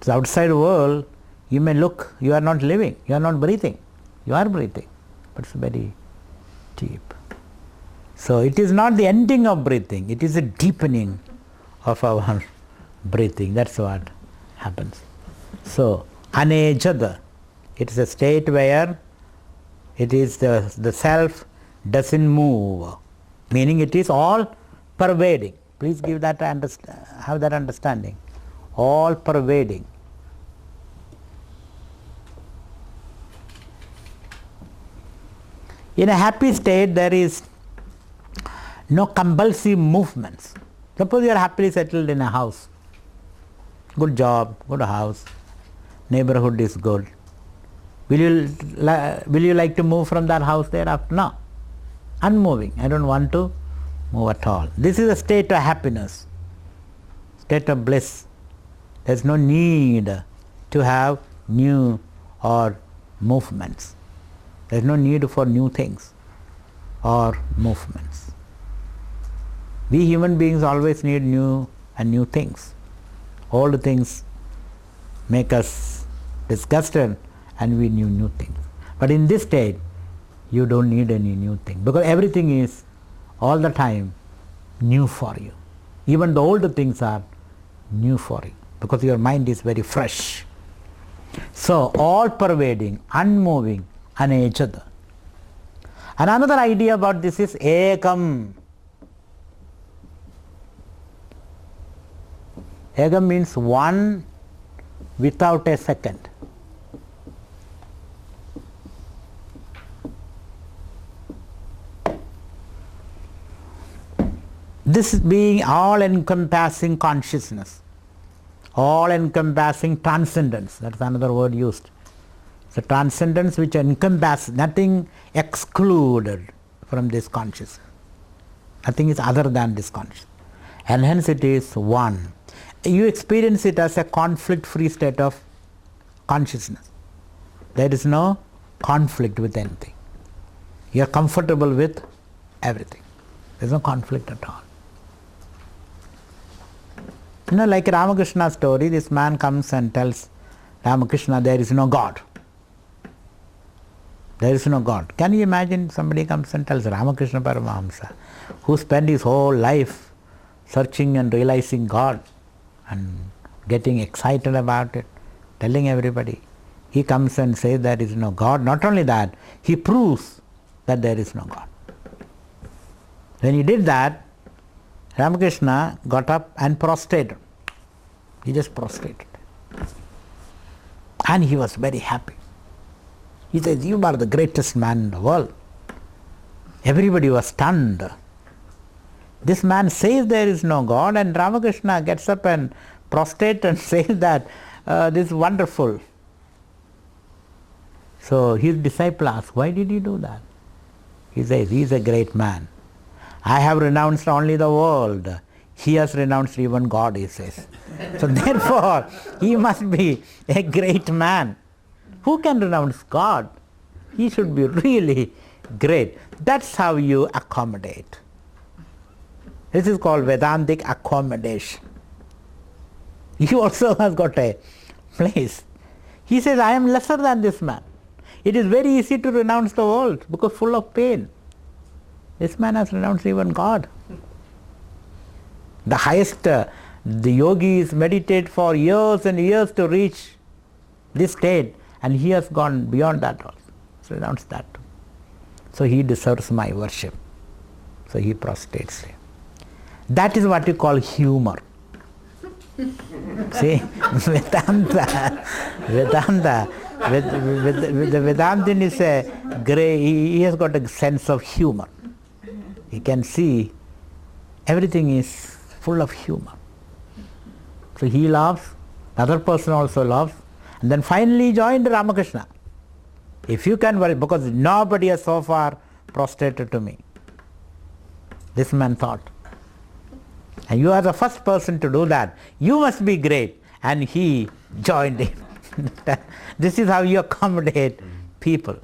The outside world, you may look, you are not living, you are not breathing. You are breathing, but it's very deep. So it is not the ending of breathing, it is a deepening of our breathing. That's what happens. So, anejada, it is a state where it is the self doesn't move, meaning it is all pervading. Please give that have that understanding. All pervading. In a happy state, there is no compulsive movements. Suppose you are happily settled in a house, good job, good house, neighborhood is good. Will you like to move from that house thereafter? No. Unmoving. I don't want to move at all. This is a state of happiness, state of bliss. There is no need to have new or movements. There is no need for new things or movements. We human beings always need new and new things. Old things make us disgusted and we need new things. But in this state, You don't need any new thing, because everything is all the time new for you. Even the older things are new for you, because your mind is very fresh. So, all pervading, unmoving, anejada. And another idea about this is ekam. Ekam means one without a second. This being all-encompassing consciousness, all-encompassing transcendence, that's another word used. So transcendence which encompasses, nothing excluded from this consciousness. Nothing is other than this consciousness. And hence it is one. You experience it as a conflict-free state of consciousness. There is no conflict with anything. You are comfortable with everything. There is no conflict at all. Like Ramakrishna's story, this man comes and tells Ramakrishna, there is no God. There is no God. Can you imagine somebody comes and tells Ramakrishna Paramahamsa, who spent his whole life searching and realizing God and getting excited about it, telling everybody. He comes and says there is no God. Not only that, he proves that there is no God. When he did that, Ramakrishna got up and prostrated. He just prostrated. And he was very happy. He says, you are the greatest man in the world. Everybody was stunned. This man says there is no God, and Ramakrishna gets up and prostrates and says that this is wonderful. So his disciple asks, why did he do that? He says, he is a great man. I have renounced only the world. He has renounced even God, he says. So therefore, he must be a great man. Who can renounce God? He should be really great. That's how you accommodate. This is called Vedantic accommodation. He also has got a place. He says, I am lesser than this man. It is very easy to renounce the world because full of pain. This man has renounced even God. The highest, the yogis meditate for years and years to reach this state, and he has gone beyond that also. So renounced that too. So he deserves my worship. So he prostrates him. That is what you call humor. See, Vedanta, the Vedantin is a grey, he has got a sense of humor. He can see everything is full of humor. So he laughs, the other person also laughs, and then finally joined Ramakrishna. If you can worry, because nobody has so far prostrated to me. This man thought. And you are the first person to do that. You must be great. And he joined him. This is how you accommodate people.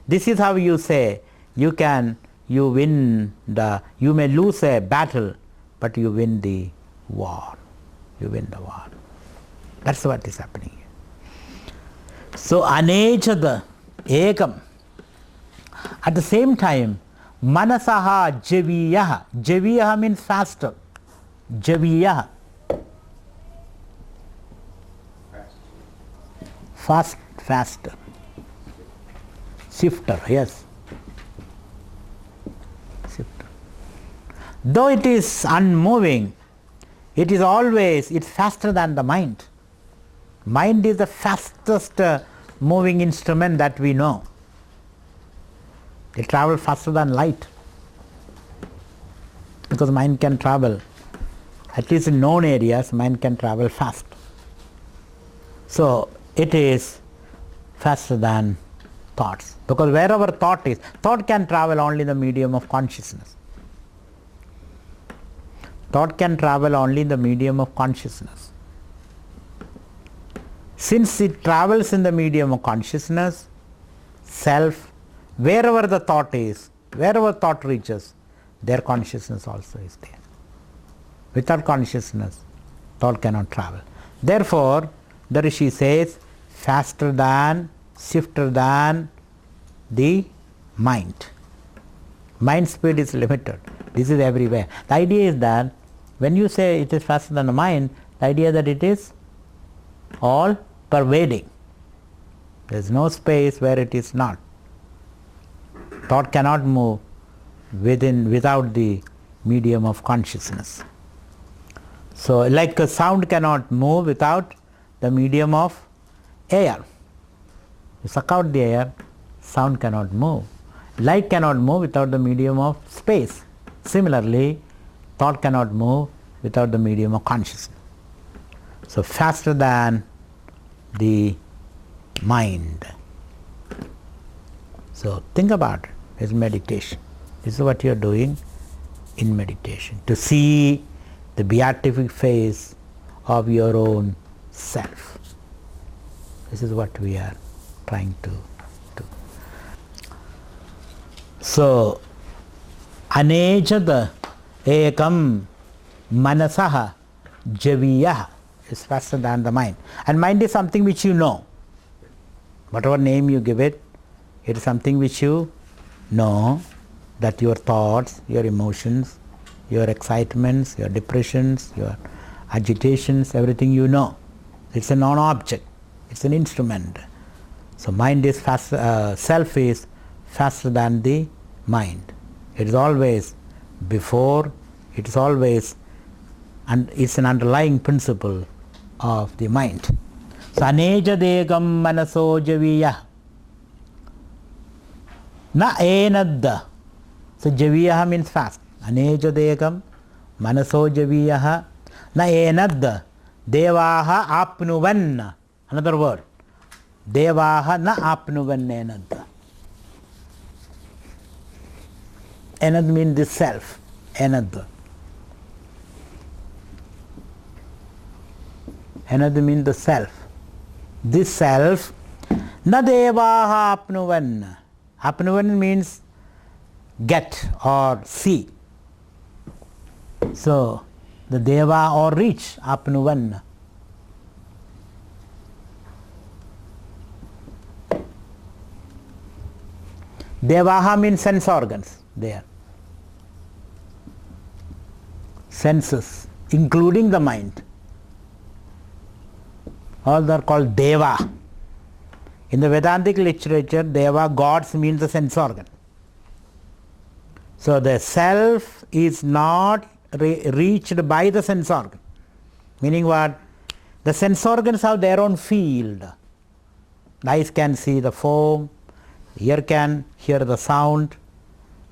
This is how you say, you may lose a battle, but you win the war. You win the war. That's what is happening here. So, anechada, ekam. At the same time, manasaha javiyaha. Javiyaha means faster. Javiyaha. Faster. Shifter, yes. Shifter. Though it is unmoving, it is always, it's faster than the mind. Mind is the fastest moving instrument that we know. It travels faster than light. Because mind can travel, at least in known areas, mind can travel fast. So it is faster than thoughts. Because wherever thought is, thought can travel only in the medium of consciousness. Thought can travel only in the medium of consciousness. Since it travels in the medium of consciousness, self, wherever the thought is, wherever thought reaches, their consciousness also is there. Without consciousness, thought cannot travel. Therefore, the Rishi says, faster than, swifter than the mind. Mind speed is limited. This is everywhere. The idea is that when you say it is faster than the mind, the idea that it is all pervading. There is no space where it is not. Thought cannot move without the medium of consciousness. So like a sound cannot move without the medium of air. You suck out the air, sound cannot move. Light cannot move without the medium of space. Similarly, thought cannot move without the medium of consciousness. So faster than the mind. So think about it. It's meditation. This is what you are doing in meditation, to see the beatific face of your own self. This is what we are trying to do. So, anejad ekam manasaha javiyah is faster than the mind. And mind is something which you know. Whatever name you give it, it is something which you know, that your thoughts, your emotions, your excitements, your depressions, your agitations, everything you know. It's a non-object. It's an instrument. So mind is self is faster than the mind. It is always before, it is always, and it's an underlying principle of the mind. So anejadegam manaso javiyah na enadda. So javiyah means fast. Anejadegam manaso javiyah na enadda devaha apnuvan. Another word. Devaha na apnuvan enadda. Enad means the self. Enad. Enad means the self. This self, na devaha apnuvan. Apnuvan means get or see. So the deva or reach, apnuvan. Devaha means sense organs there. Senses, including the mind. All are called deva. In the Vedantic literature, deva, gods, means the sense organ. So the self is not reached by the sense organ. Meaning what? The sense organs have their own field. The eyes can see the form, the ear can hear the sound,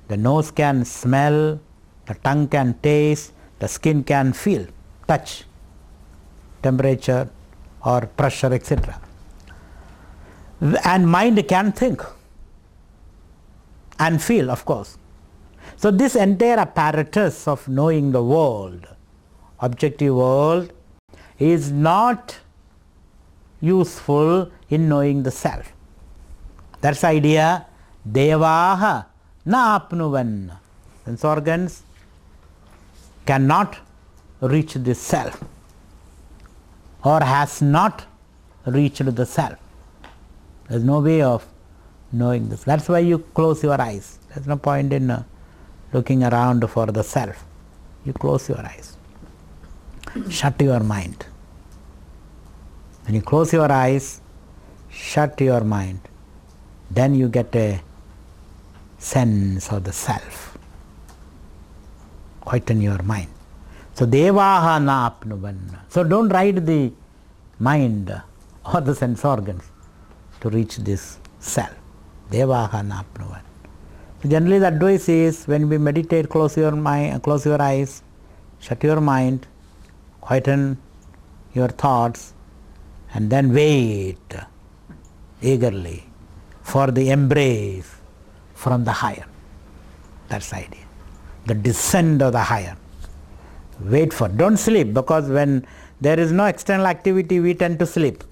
the nose can smell, the tongue can taste, the skin can feel, touch, temperature or pressure, etc. And mind can think and feel, of course. So this entire apparatus of knowing the world, objective world, is not useful in knowing the self. That's the idea. Devaha na apnuvan. Sense organs cannot reach the self or has not reached the self. There's no way of knowing this. That's why you close your eyes. There's no point in looking around for the self. You close your eyes. Shut your mind. When you close your eyes, shut your mind, then you get a sense of the self quite in your mind. So devaha na apnuvan. So don't ride the mind or the sense organs to reach this self. Devaha na apnuvan. So generally the advice is, when we meditate, close your mind, close your eyes, shut your mind, quieten your thoughts, and then wait eagerly for the embrace from the higher. That's the idea. The descent of the higher. Wait for, don't sleep, because when there is no external activity, we tend to sleep.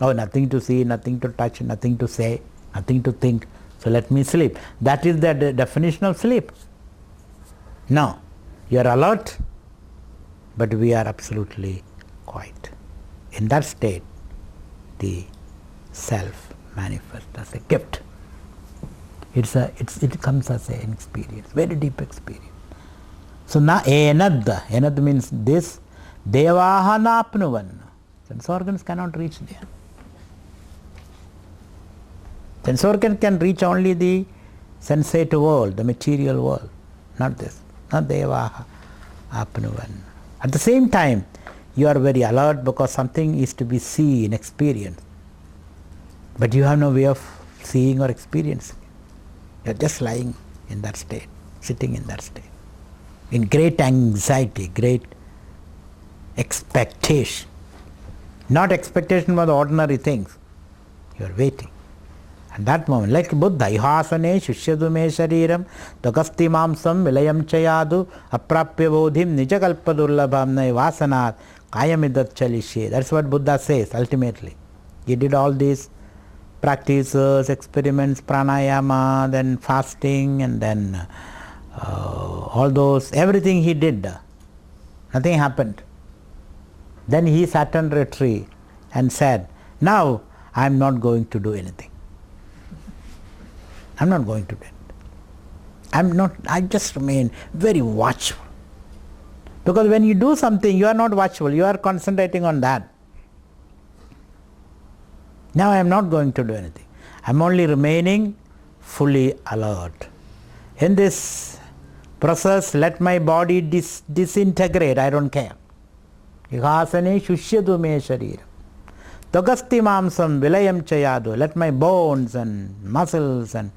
Oh, nothing to see, nothing to touch, nothing to say, nothing to think, so let me sleep. That is the definition of sleep. No, you are alert, but we are absolutely quiet. In that state, the self manifests as a gift. It comes as an experience, very deep experience. So now enad means this, devaha napnuvan. Sense organs cannot reach there. Sense organ can reach only the sensate world, the material world, not this, not devaha apnuvan. At the same time, you are very alert because something is to be seen, experienced. But you have no way of seeing or experiencing. You are just lying in that state, sitting in that state, in great anxiety, great expectation. Not expectation for the ordinary things. You are waiting. At that moment, like Buddha, ihasane shushyadu me shariram takasti mamsam vilayam chayadu aprapya bodhim nijakalpadullabham nai vasanat kayamidat chalishe. That's what Buddha says ultimately. He did all these practices, experiments, pranayama, then fasting, and then all those, everything he did. Nothing happened. Then he sat under a tree and said, now I am not going to do anything. I am not going to do it. I just remain very watchful. Because when you do something, you are not watchful, you are concentrating on that. Now I am not going to do anything. I am only remaining fully alert. In this process, let my body disintegrate, I don't care. Ihasane shushyadu me shariram Togasti mamsam vilayam chayadu. Let my bones and muscles and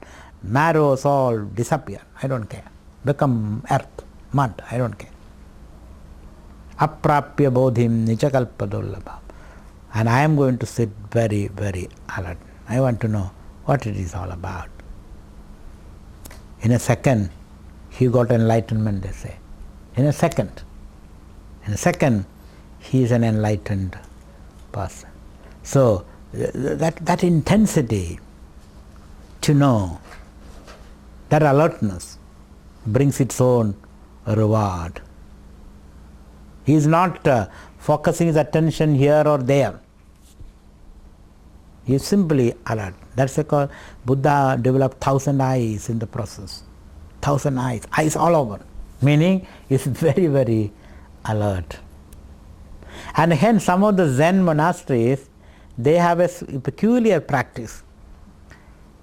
marrows all disappear. I don't care. Become earth, mud. I don't care. Aprapya bodhim nijakalpadullabham. And I am going to sit very, very alert. I want to know what it is all about. In a second, he got enlightenment, they say. In a second, he is an enlightened person. So that intensity to know, that alertness brings its own reward. He is not focusing his attention here or there. He is simply alert. That's because Buddha developed 1,000 eyes in the process. 1,000 eyes all over. Meaning he is very, very alert. And hence some of the Zen monasteries, they have a peculiar practice.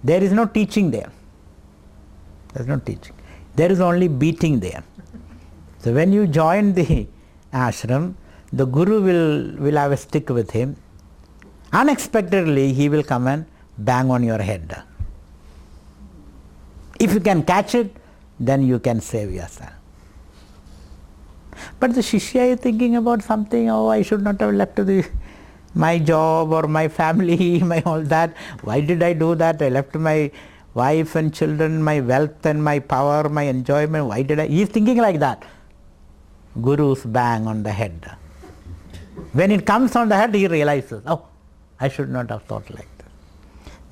There is no teaching there. There is no teaching. There is only beating there. So when you join the ashram, the guru will have a stick with him. Unexpectedly, he will come and bang on your head. If you can catch it, then you can save yourself. But the Shishya is thinking about something, I should not have left my job or my family, my all that. Why did I do that? I left my wife and children, my wealth and my power, my enjoyment. Why did I? He is thinking like that. Guru's bang on the head. When it comes on the head, he realizes, I should not have thought like this.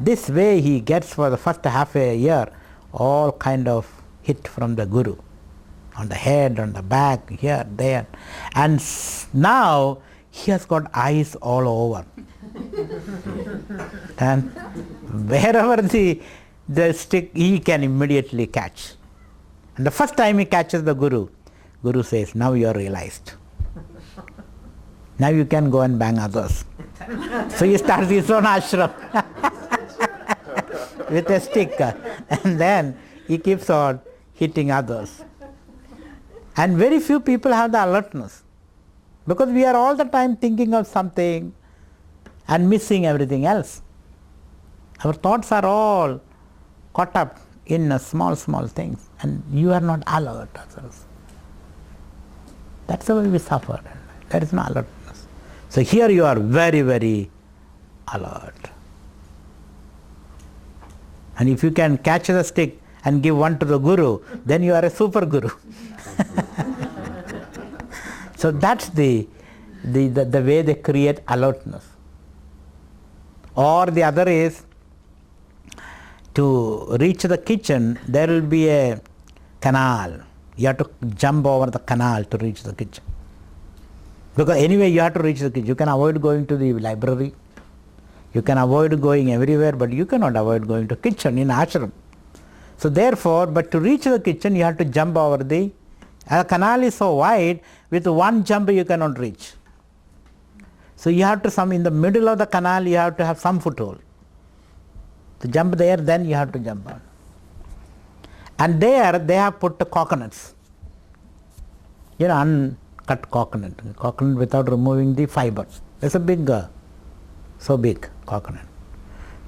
This way he gets for the first half a year all kind of hit from the Guru. On the head, on the back, here, there. And now he has got eyes all over. And wherever the stick, he can immediately catch. And the first time he catches the Guru says, now you are realized. Now you can go and bang others. So he starts his own ashram with a stick. And then he keeps on hitting others. And very few people have the alertness. Because we are all the time thinking of something and missing everything else. Our thoughts are all caught up in small things. And you are not alert. That's the way we suffer. There is no alertness. So here you are very, very alert. And if you can catch the stick and give one to the Guru, then you are a super Guru. So that's the way they create alertness. Or the other is, to reach the kitchen, there will be a canal. You have to jump over the canal to reach the kitchen. Because anyway you have to reach the kitchen. You can avoid going to the library. You can avoid going everywhere, but you cannot avoid going to kitchen in ashram. So therefore, but to reach the kitchen, you have to jump over the canal is so wide, with one jump you cannot reach. So you have to in the middle of the canal, you have to have some foothold. To jump there, then you have to jump on. And there they have put the coconuts. Uncut coconut without removing the fiber. It's a big, so big coconut.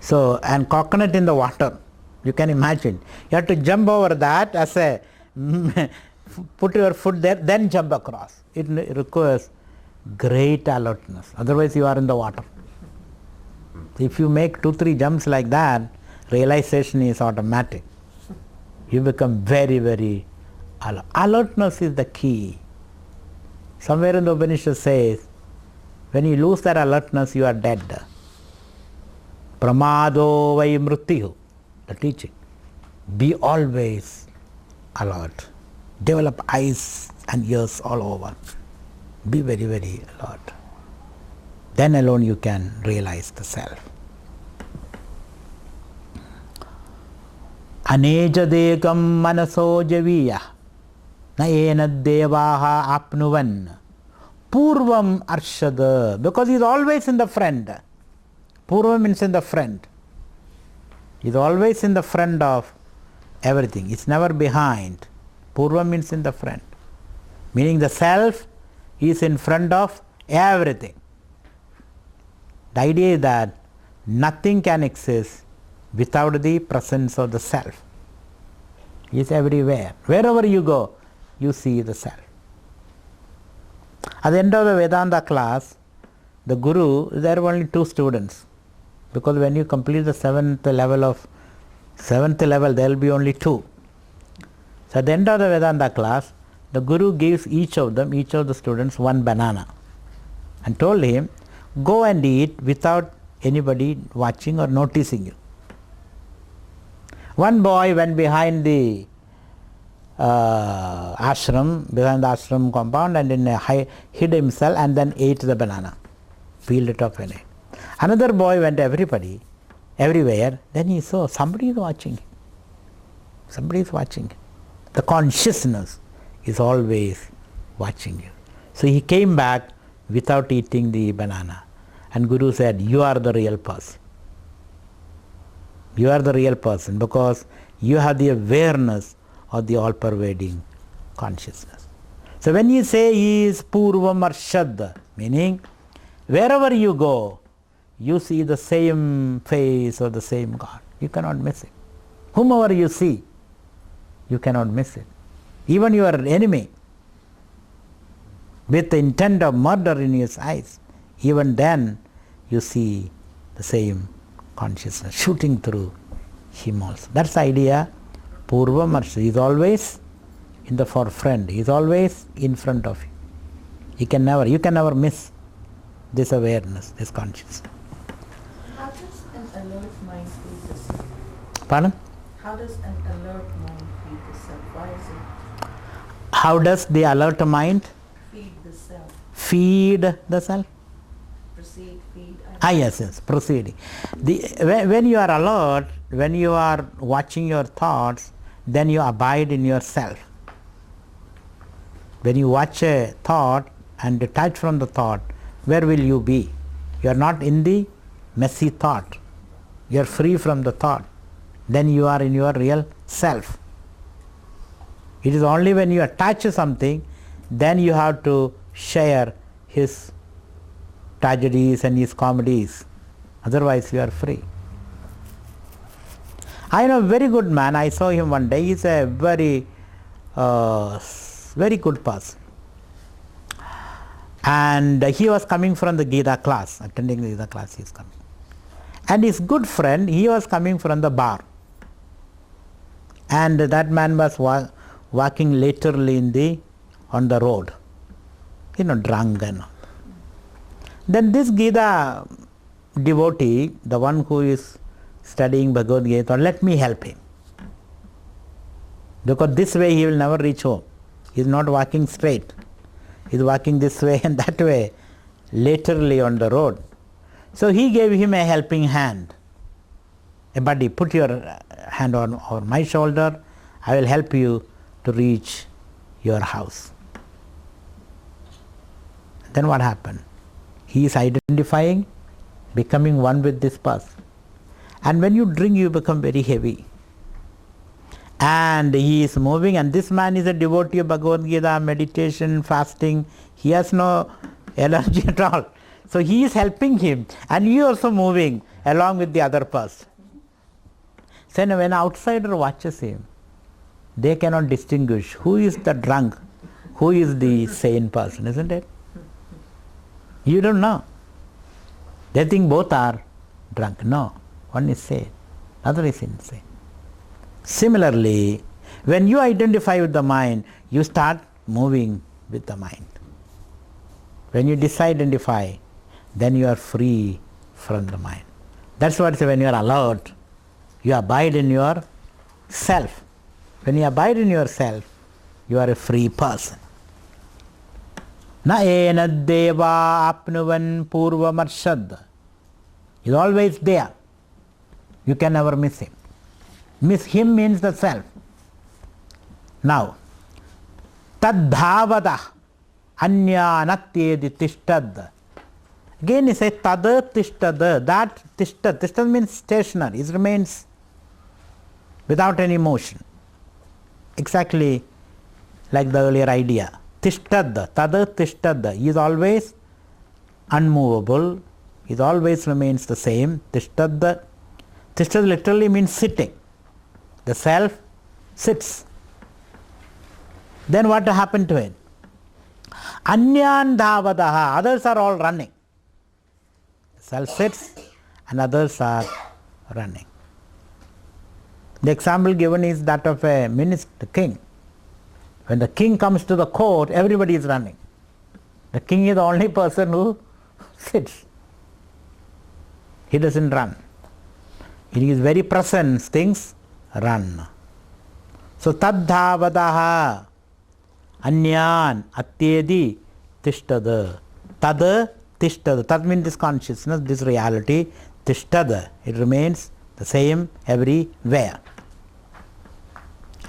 So, and coconut in the water, you can imagine. You have to jump over that as a, put your foot there, then jump across. It requires great alertness. Otherwise you are in the water. If you make 2-3 jumps like that, realization is automatic. You become very, very alert. Alertness is the key. Somewhere in the Upanishad says, when you lose that alertness, you are dead. Pramado vai mrityu, the teaching. Be always alert. Develop eyes and ears all over. Be very, very alert. Then alone you can realize the self. Anejadekam manaso javiya naena devaha apnuvan purvam arshada, because he is always in the front. Purva means in the front. He is always in the front of everything. It's never behind. Purva means in the front. Meaning the self is in front of everything. The idea is that nothing can exist without the presence of the self. He is everywhere. Wherever you go, you see the self. At the end of the Vedanta class, the Guru, there were only 2 students. Because when you complete the 7th level, there will be only 2. So at the end of the Vedanta class, the Guru gives each of the students 1 banana and told him, go and eat without anybody watching or noticing you. One boy went behind the ashram compound, and hid himself and then ate the banana, peeled it off and ate. Another boy went everywhere, then he saw somebody is watching him. Somebody is watching him. The consciousness is always watching you. So he came back without eating the banana, and Guru said, you are the real person. You are the real person because you have the awareness of the all-pervading consciousness. So when you say he is Purvam Arshad, meaning wherever you go, you see the same face of the same God. You cannot miss it. Whomever you see, you cannot miss it. Even your enemy, with the intent of murder in his eyes, even then you see the same consciousness shooting through him also. That's the idea. Purva Marsha is always in the forefront. He is always in front of you. You can never miss this awareness, this consciousness. How does an alert mind feed the self? Pardon? How does an alert mind feed the self? Why is it? How does the alert mind Feed the self. feed the self? Proceed, feed. Yes, proceeding. When you are alert, when you are watching your thoughts, then you abide in yourself. When you watch a thought and detach from the thought, where will you be? You are not in the messy thought. You are free from the thought. Then you are in your real self. It is only when you attach to something, then you have to share his tragedies and his comedies. Otherwise you are free. I know a very good man. I saw him one day. He is a very good person. And he was coming from the Gita class, attending the Gita class he is coming. And his good friend, he was coming from the bar. And that man was walking laterally on the road, drunk and all. Then this Gita devotee, the one who is studying Bhagavad Gita, thought, let me help him. Because this way he will never reach home. He is not walking straight. He is walking this way and that way, laterally on the road. So he gave him a helping hand. A buddy, put your hand on over my shoulder, I will help you to reach your house. Then what happened? He is identifying, becoming one with this person. And when you drink, you become very heavy. And he is moving, and this man is a devotee of Bhagavad Gita, meditation, fasting. He has no energy at all. So he is helping him, and you also moving along with the other person. So when an outsider watches him, they cannot distinguish who is the drunk, who is the sane person, isn't it? You don't know. They think both are drunk. No, one is sane, other is insane. Similarly, when you identify with the mind, you start moving with the mind. When you disidentify, then you are free from the mind. That's what when you are alert, you abide in your self. When you abide in yourself, you are a free person. Na ena deva apnuvan purva marshad. He is always there. You can never miss him. Miss him means the self. Now, tadhavada anya natyedi tishtad. Again he says tada tishtad. That tishtad. Tishtad means stationary. It remains without any motion. Exactly like the earlier idea. Tishtad. Tada tishtad. He is always unmovable. He always remains the same. Tishtad. Tishtad literally means sitting. The self sits. Then what happened to it? Anyan dhavadaha. Others are all running. The self sits and others are running. The example given is that of a minister, the king. When the king comes to the court, everybody is running. The king is the only person who sits. He doesn't run. In his very presence, things run. So taddhavadaha anyan atyedi tishtad. Tad tishtad. Tad means this consciousness, this reality. Tishtad. It remains the same everywhere.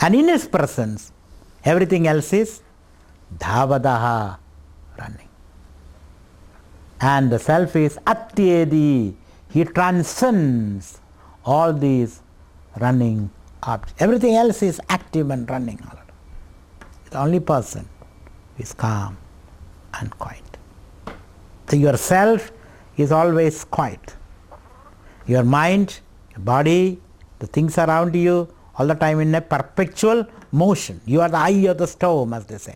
And in his presence, everything else is dhavadaha, running. And the self is atyedi. He transcends all these running objects. Everything else is active and running. The only person is calm and quiet. So yourself is always quiet. Your mind, your body, the things around you, all the time in a perpetual motion. You are the eye of the storm, as they say.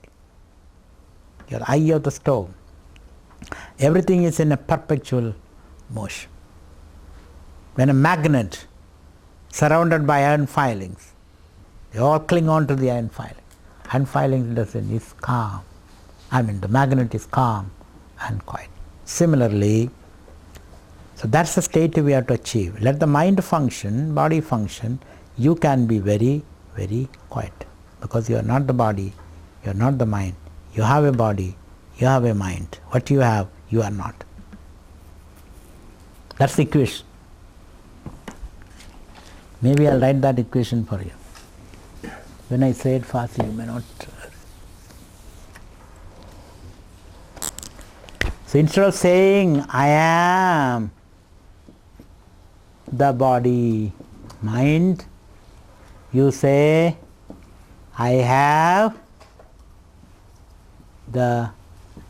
You are the eye of the storm. Everything is in a perpetual motion. When a magnet surrounded by iron filings, they all cling on to the iron filing. Iron filing is calm. The magnet is calm and quiet. Similarly, so that's the state we have to achieve. Let the mind function, body function, you can be very, very quiet. Because you are not the body, you are not the mind. You have a body, you have a mind. What you have, you are not. That's the equation. Maybe I'll write that equation for you. When I say it fast, you may not. So instead of saying, I am the body, mind, you say, I have the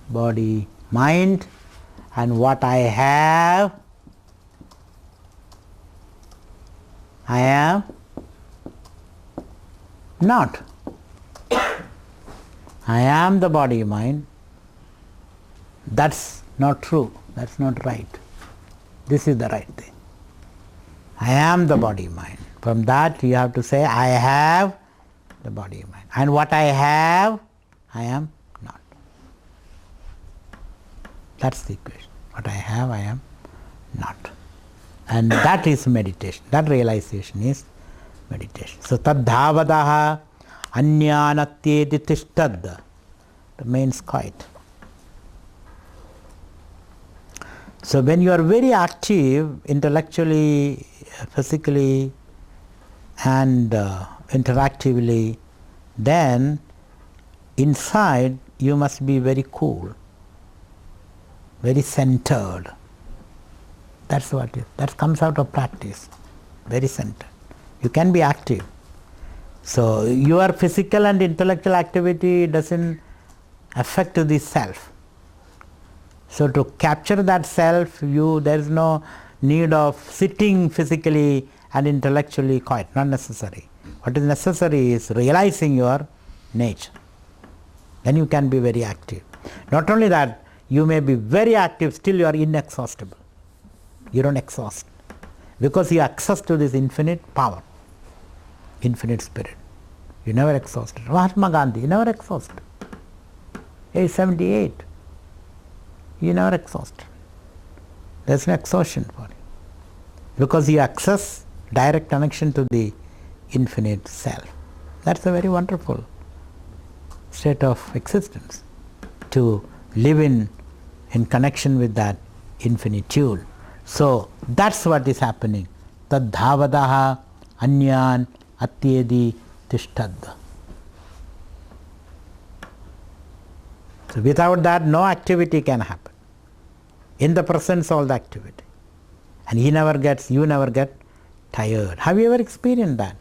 body, mind, and what I have, I am not. I am the body, mind. That's not true. That's not right. This is the right thing. I am the body, mind. From that you have to say, I have the body, mind. And what I have, I am not. That's the equation. What I have, I am not. And that is meditation. That realization is meditation. So taddhavadaha anyanatyedi tishtad remains quiet. So when you are very active intellectually, physically, and interactively, then inside you must be very cool, very centered. That's what it is. That comes out of practice. Very centered. You can be active. So your physical and intellectual activity doesn't affect the self. So to capture that self, there is no need of sitting physically and intellectually quiet, not necessary. What is necessary is realizing your nature. Then you can be very active. Not only that, you may be very active, still you are inexhaustible. You don't exhaust. Because you have access to this infinite power, infinite spirit. You never exhausted. Mahatma Gandhi, you never exhausted. Age 78. You never exhausted. There's no exhaustion for you. Because you access direct connection to the infinite self. That's a very wonderful state of existence, to live in connection with that infinitude. So that's what is happening. Tad dhavadaha anyan atyedi tishtad. So without that, no activity can happen. In the presence, all the activity. And you never get tired. Have you ever experienced that?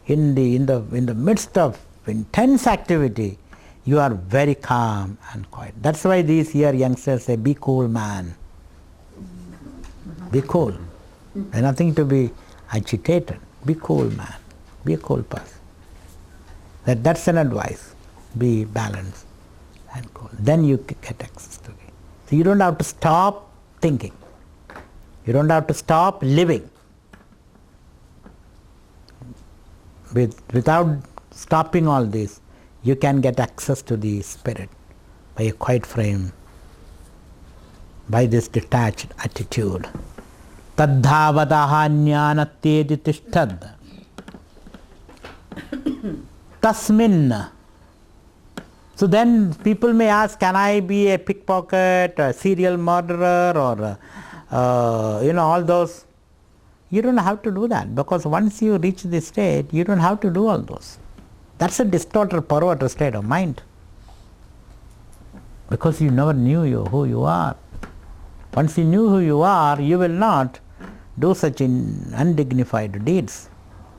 In the midst of intense activity, you are very calm and quiet. That's why these here youngsters say, be cool, man. Be cool. There's nothing to be agitated. Be cool, man. Be a cool person. That's an advice. Be balanced and cool. Then you get access to it. So you don't have to stop thinking. You don't have to stop living. Without stopping all this, you can get access to the spirit by a quiet frame, by this detached attitude. Taddhavadaha jnanatyedi tishtad. Tasmin. So then people may ask, can I be a pickpocket, a serial murderer, or all those? You don't have to do that, because once you reach this state, you don't have to do all those. That's a distorted, perverted state of mind. Because you never knew who you are. Once you knew who you are, you will not do such undignified deeds.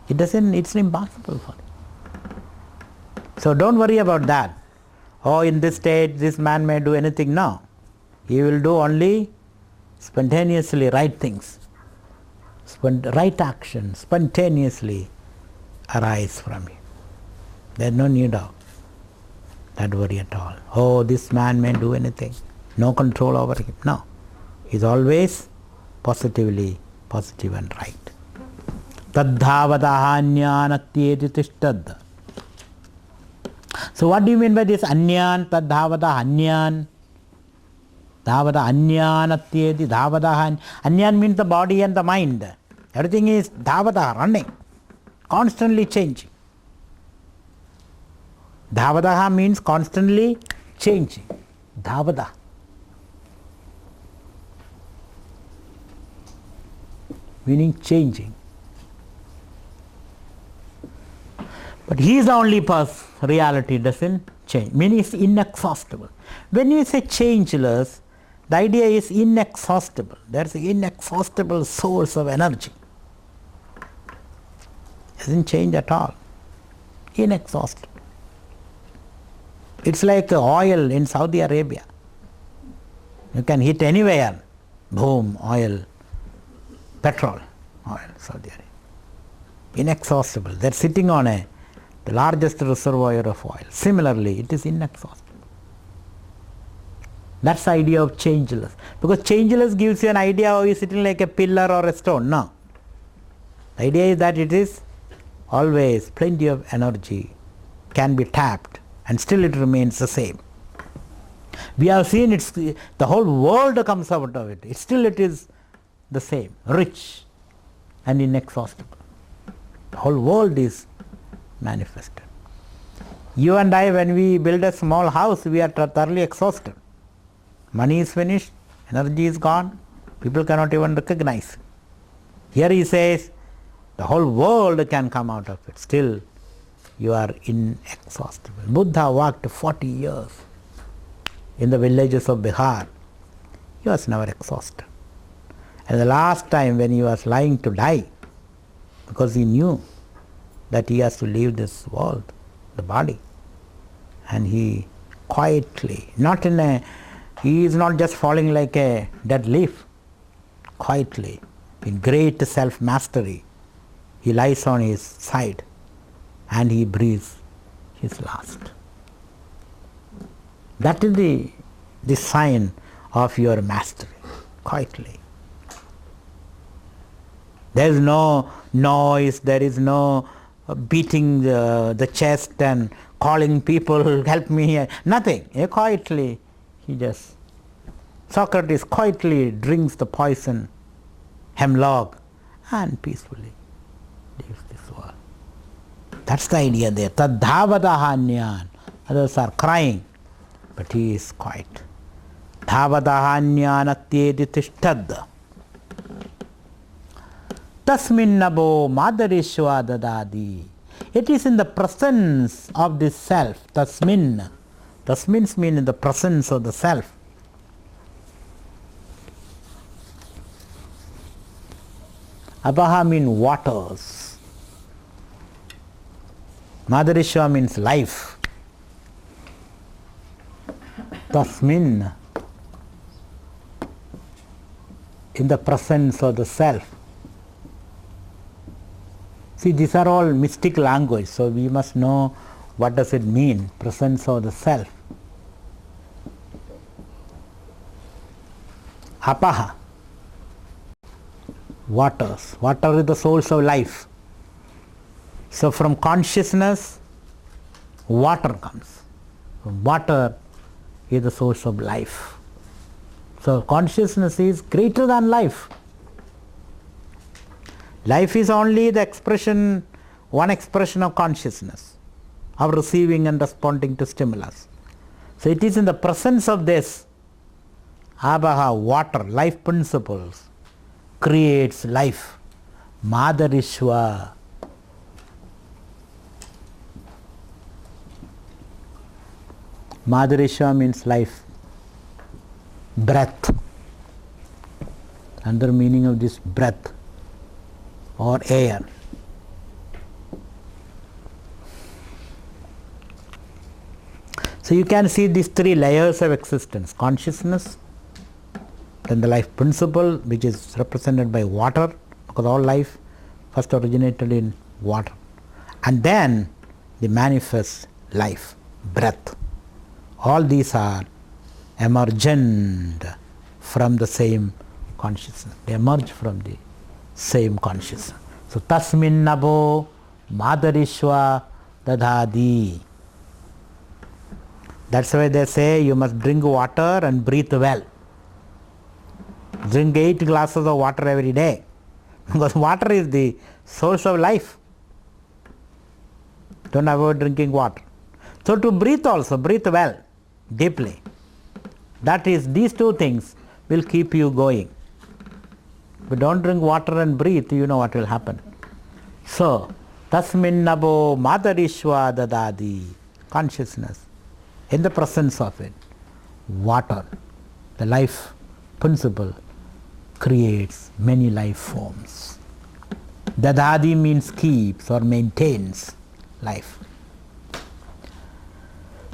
It's impossible for you. So don't worry about that. Oh, in this state, this man may do anything. No. He will do only spontaneously right things. Right action spontaneously arise from you. There is no need of that worry at all. Oh, this man may do anything. No control over him. No. He is always positively positive and right. Taddhavadaha jnanatyedi tishtad. So what do you mean by this anyan? Taddhavadaha anyan. Dhavada anyanatyedi dhavadaha. Anyan means the body and the mind. Everything is dhavada, running, constantly changing. Dhavadaha means constantly changing. Dhavada. Meaning changing. But he is the only person. Reality doesn't change. Meaning it's inexhaustible. When you say changeless, the idea is inexhaustible. There's an inexhaustible source of energy. Doesn't change at all. Inexhaustible. It's like oil in Saudi Arabia. You can hit anywhere. Boom, oil, petrol, oil, Saudi Arabia. Inexhaustible. They're sitting on the largest reservoir of oil. Similarly, it is inexhaustible. That's the idea of changeless. Because changeless gives you an idea of you sitting like a pillar or a stone. No. The idea is that it is always plenty of energy, can be tapped, and still it remains the same. We have seen the whole world comes out of it. Still it is the same, rich and inexhaustible. The whole world is manifested. You and I, when we build a small house, we are thoroughly exhausted. Money is finished, energy is gone, people cannot even recognize. Here he says, The whole world can come out of it. Still, you are inexhaustible. Buddha walked 40 years in the villages of Bihar. He was never exhausted. And the last time when he was lying to die, because he knew that he has to leave this world, the body, and he quietly, he is not just falling like a dead leaf, quietly, in great self-mastery, he lies on his side and he breathes his last. That is the sign of your mastery, quietly. There is no noise, there is no beating the chest and calling people, help me, nothing. Quietly, Socrates quietly drinks the poison, hemlock, and peacefully leaves this world. That's the idea there. Tadhavadahanyan. Others are crying, but he is quiet. Dhavadahanyan atyedi tishtad. Tasmin nabo madarishwa dadadi. It is in the presence of this self, tasmin. Tasmins mean in the presence of the self. Abaha means waters. Madarishwa means life. Tasmin, in the presence of the self. See, these are all mystic language, so we must know what does it mean, presence of the self. Apaha, waters. Water is the source of life. So from consciousness, water comes. Water is the source of life. So consciousness is greater than life. Life is only the expression, one expression of consciousness, of receiving and responding to stimulus. So it is in the presence of this, Abaha, water, life principles, creates life. Madarishwa. Madarishwa means life, breath. Another meaning of this breath or air. So you can see these three layers of existence: consciousness, then the life principle, which is represented by water, because all life first originated in water, and then the manifest life, breath. All these are emergent from the same consciousness. They emerge from the same consciousness. So tasmin nabo madarishwa dadadi. That's why they say you must drink water and breathe well. Drink 8 glasses of water every day, because water is the source of life. Don't avoid drinking water. So to breathe also, breathe well, deeply. That is, these two things will keep you going. If you don't drink water and breathe, you know what will happen. So, tasmin nabo madarishwa dadadi, consciousness, in the presence of it, water, the life principle, creates many life forms. Dadadi means keeps or maintains life.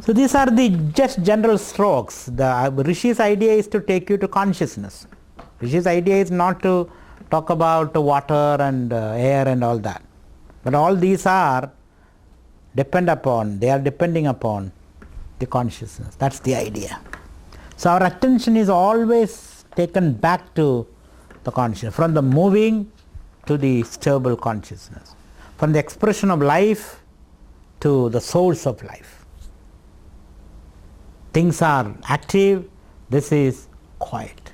So these are the just general strokes. The Rishi's idea is to take you to consciousness. Rishi's idea is not to talk about water and air and all that. But all these are depending upon the consciousness. That's the idea. So our attention is always taken back to the consciousness, from the moving to the stable consciousness, from the expression of life to the source of life. Things are active, this is quiet.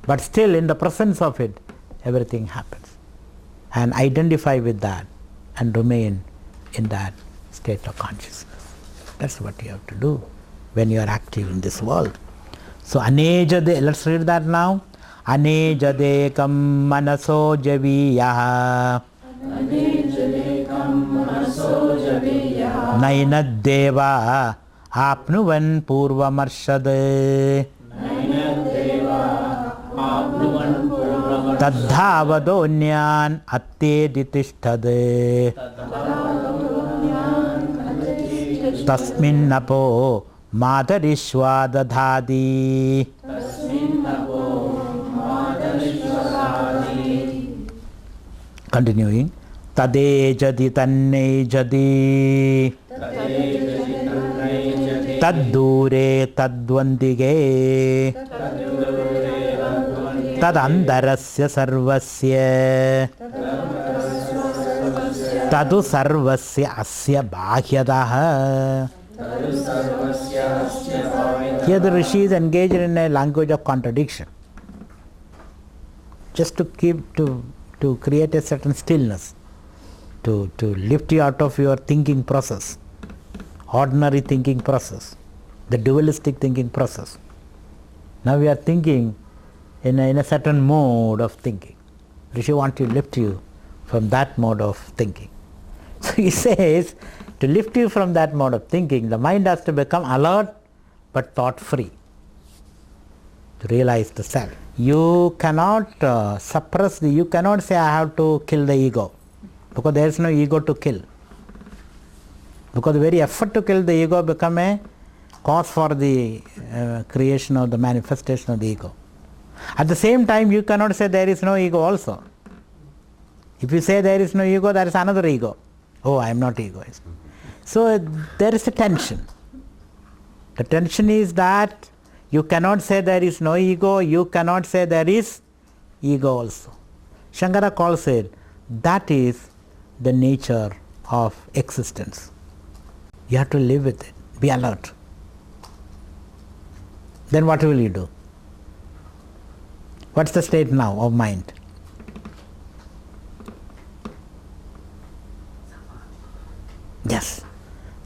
But still in the presence of it, everything happens. And identify with that and remain in that state of consciousness. That's what you have to do when you are active in this world. So anejade, let's read that now. Anejadekam manaso javiyaha. Nainadeva apnuvan purvamarshad Tadhavadonyan atteditishtad Tasminnapo Madarishwadadhadi. Continuing. Tadejadi tannejadi Taddure tadvandige Tadandarasya sarvasya Tadu sarvasya asya bhahyadaha. Here the rishi is engaged in a language of contradiction, just to create a certain stillness, to lift you out of your thinking process, ordinary thinking process, the dualistic thinking process. Now we are thinking in a certain mode of thinking. Rishi wants to lift you from that mode of thinking. So he says, to lift you from that mode of thinking, the mind has to become alert but thought free, to realize the self. You cannot suppress you cannot say I have to kill the ego, because there is no ego to kill. Because the very effort to kill the ego become a cause for the creation of the manifestation of the ego. At the same time, you cannot say there is no ego also. If you say there is no ego, there is another ego. Oh, I am not egoist. So there is a tension. The tension is that you cannot say there is no ego, you cannot say there is ego also. Shankara calls it, that is the nature of existence. You have to live with it, be alert. Then what will you do? What's the state now of mind? Yes.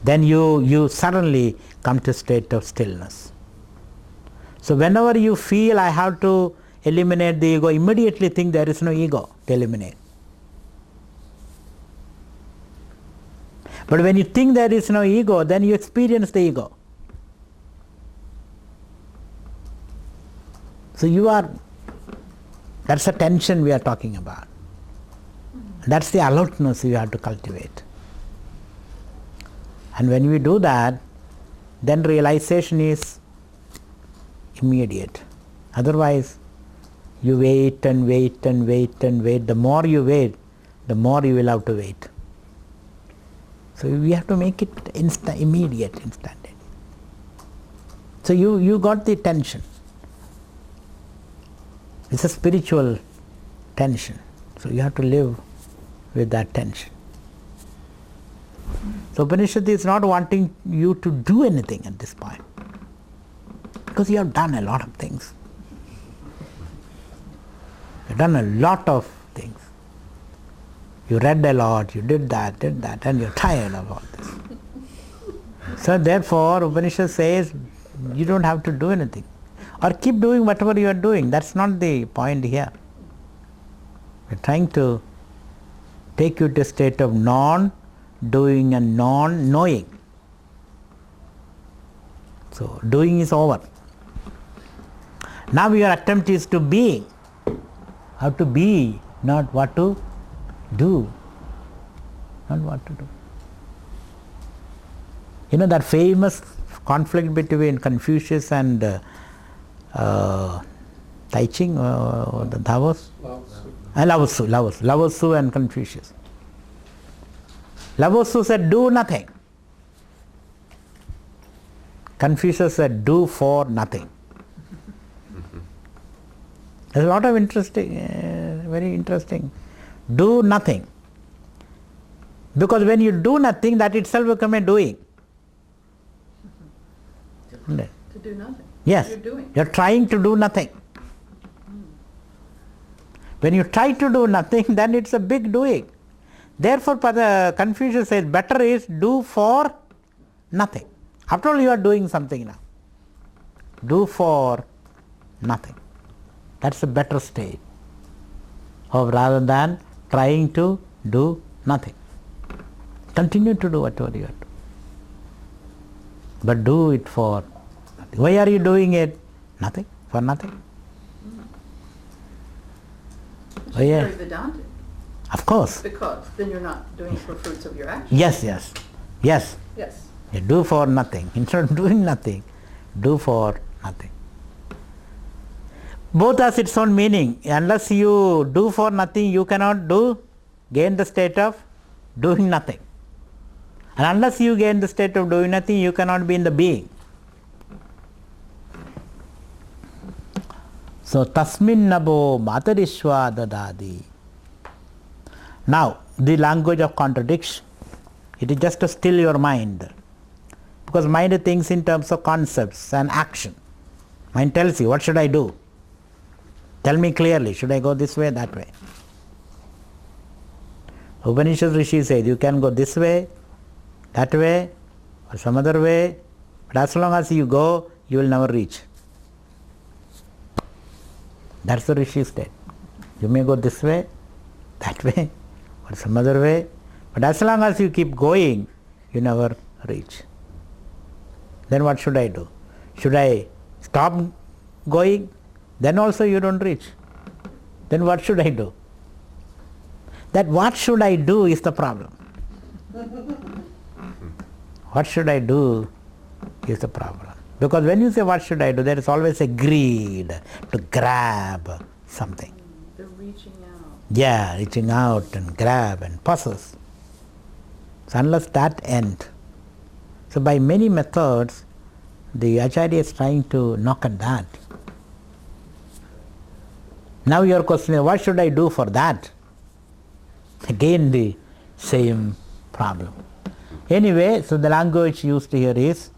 Then you suddenly come to a state of stillness. So whenever you feel I have to eliminate the ego, immediately think there is no ego to eliminate. But when you think there is no ego, then you experience the ego. So that's the tension we are talking about. That's the alertness you have to cultivate. And when we do that, then realization is immediate. Otherwise, you wait and wait and wait and wait. The more you wait, the more you will have to wait. So we have to make it immediate, instantaneous. So you got the tension. It's a spiritual tension. So you have to live with that tension. So Upanishad is not wanting you to do anything at this point, because you have done a lot of things. You have done a lot of things. You read a lot, you did that, and you're tired of all this. So therefore Upanishad says you don't have to do anything. Or keep doing whatever you are doing. That's not the point here. We're trying to take you to a state of non-doing and non-knowing. So doing is over. Now your attempt is to be. How to be, not what to do. Not what to do. You know that famous conflict between Confucius and Tai Ching or the Davos? Lao Tzu and Confucius. Lao Tzu said, do nothing. Confucius said, do for nothing. There's a lot of interesting, very interesting. Do nothing. Because when you do nothing, that itself becomes a doing. To do nothing. Yes. You're doing. You're trying to do nothing. When you try to do nothing, then it's a big doing. Therefore, Confucius says, better is do for nothing. After all, you are doing something now. Do for nothing. That's a better state of rather than trying to do nothing. Continue to do whatever you are doing. But do it for nothing. Why are you doing it? Nothing. For nothing. Which Oh, is yeah. very Vedantic. Of course. Because then you're not doing it for fruits of your actions. Yes, yes. Yes. Yes. You do for nothing. Instead of doing nothing, do for nothing. Both has its own meaning. Unless you do for nothing, you cannot gain the state of doing nothing. And unless you gain the state of doing nothing, you cannot be in the being. So, tasmin nabo matarishwa dadadi. Now, the language of contradiction. It is just to still your mind. Because mind thinks in terms of concepts and action. Mind tells you, what should I do? Tell me clearly, should I go this way, that way? Upanishad Rishi says, you can go this way, that way, or some other way, but as long as you go, you will never reach. That's the Rishi state. You may go this way, that way, or some other way, but as long as you keep going, you never reach. Then what should I do? Should I stop going? Then also you don't reach. Then what should I do? That what should I do is the problem. What should I do is the problem. Because when you say what should I do, there is always a greed to grab something. The reaching out. Yeah, reaching out and grab and possess. So unless that end. So by many methods, the Acharya is trying to knock at that. Now your question is, what should I do for that? Again the same problem. Anyway, so the language used here is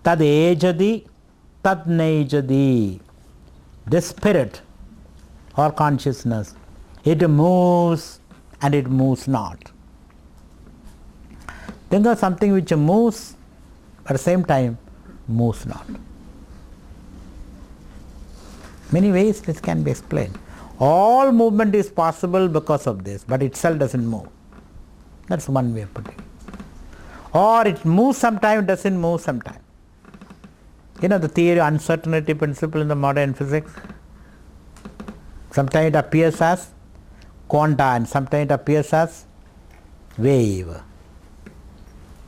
tad ejadi, tad nejadi. The spirit or consciousness, it moves and it moves not. Think of something which moves at the same time moves not. Many ways this can be explained. All movement is possible because of this, but itself doesn't move. That's one way of putting it. Or it moves sometime, doesn't move sometime. You know the theory of uncertainty principle in the modern physics? Sometimes it appears as quanta and sometimes it appears as wave.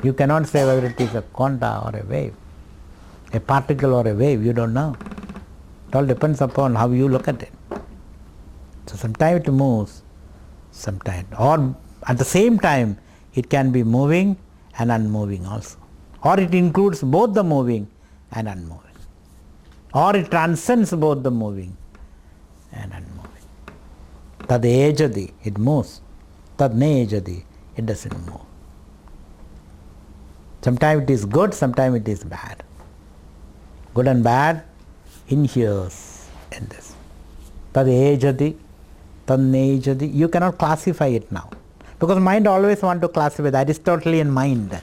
You cannot say whether it is a quanta or a wave, a particle or a wave, you don't know. It all depends upon how you look at it. So sometimes it moves, sometimes, or at the same time it can be moving and unmoving also. Or it includes both the moving and unmoving. Or it transcends both the moving and unmoving. Tad ejadi, it moves. Tad nejadi, it doesn't move. Sometimes it is good, sometimes it is bad. Good and bad inheres in this. Tad ejadi, tad nejadi. You cannot classify it now. Because mind always want to classify, the Aristotelian mind.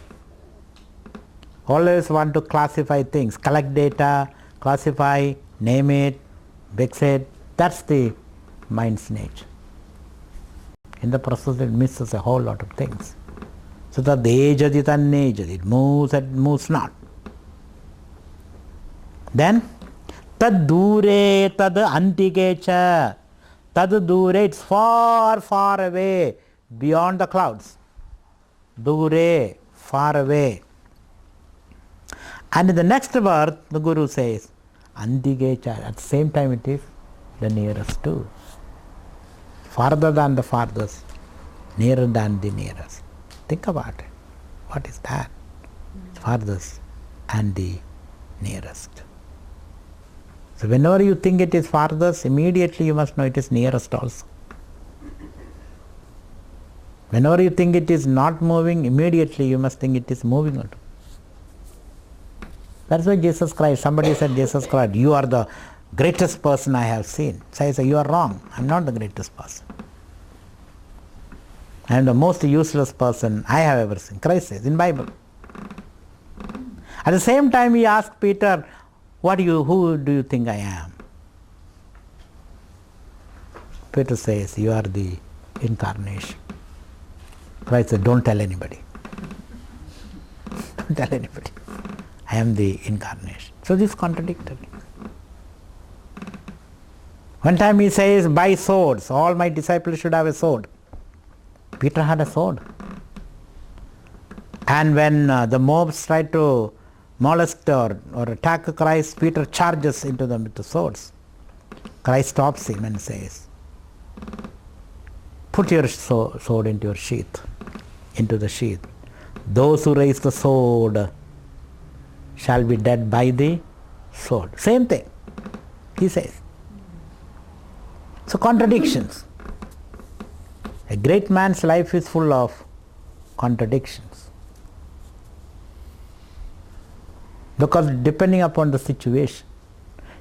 Always want to classify things, collect data, classify, name it, fix it. That's the mind's nature. In the process it misses a whole lot of things. So the ejadi tanejadi, it moves and moves not. Then tad dure tad antikecha. Tad dure, it's far, far away, beyond the clouds. Dure, far away. And in the next verse, the Guru says, Andikecha, at the same time it is the nearest too. Farther than the farthest, nearer than the nearest. Think about it. What is that? Farthest and the nearest. So whenever you think it is farthest, immediately you must know it is nearest also. Whenever you think it is not moving, immediately you must think it is moving on. That's why Jesus Christ, somebody said, Jesus Christ, you are the greatest person I have seen. So I say, you are wrong. I am not the greatest person. I am the most useless person I have ever seen. Christ says in Bible. At the same time he asked Peter, who do you think I am? Peter says, you are the incarnation. Christ said, don't tell anybody. Don't tell anybody. I am the incarnation. So this is contradictory. One time he says, buy swords. All my disciples should have a sword. Peter had a sword. And when the mobs tried to molest or attack Christ, Peter charges into them with the swords. Christ stops him and says, put your sword into your sheath, into the sheath. Those who raise the sword shall be dead by the sword. Same thing, he says. So contradictions. A great man's life is full of contradictions. Because depending upon the situation.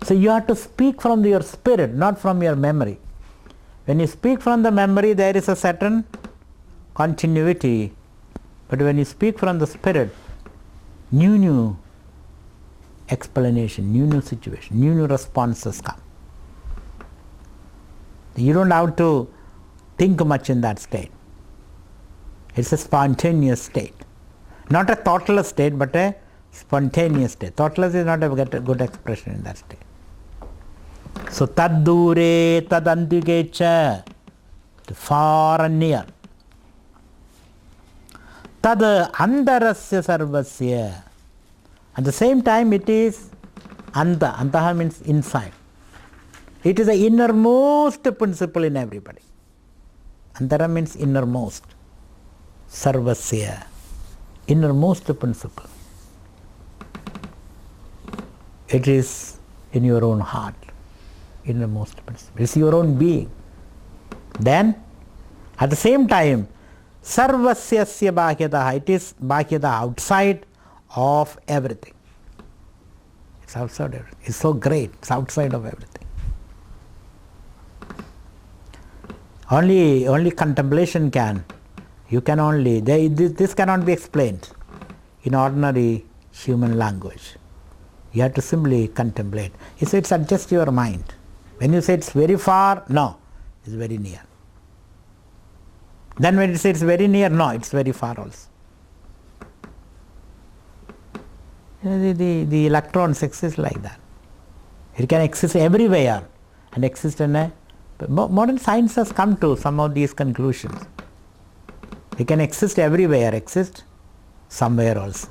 So you have to speak from your spirit, not from your memory. When you speak from the memory, there is a certain continuity. But when you speak from the spirit, new explanation, new situation, new responses come. You don't have to think much in that state. It's a spontaneous state. Not a thoughtless state, but a spontaneous state. Thoughtless is not a good expression in that state. So tad dure tad antikecha, far and near. Tad andarasya sarvasya. At the same time it is anta. Antaha means inside. It is the innermost principle in everybody. Antara means innermost. Sarvasya. Innermost principle. It is in your own heart. Innermost principle. It's your own being. Then, at the same time, sarvasyasya bhakyataha. It is bhakyataha, outside of everything. It's outside of everything. It's so great. It's outside of everything. Only contemplation can. You can only, this cannot be explained in ordinary human language. You have to simply contemplate. You say it's just your mind. When you say it's very far, no, it's very near. Then when you say it's very near, no, it's very far also. The electrons exist like that. It can exist everywhere and exist in a... Modern science has come to some of these conclusions. It can exist everywhere, exist somewhere also.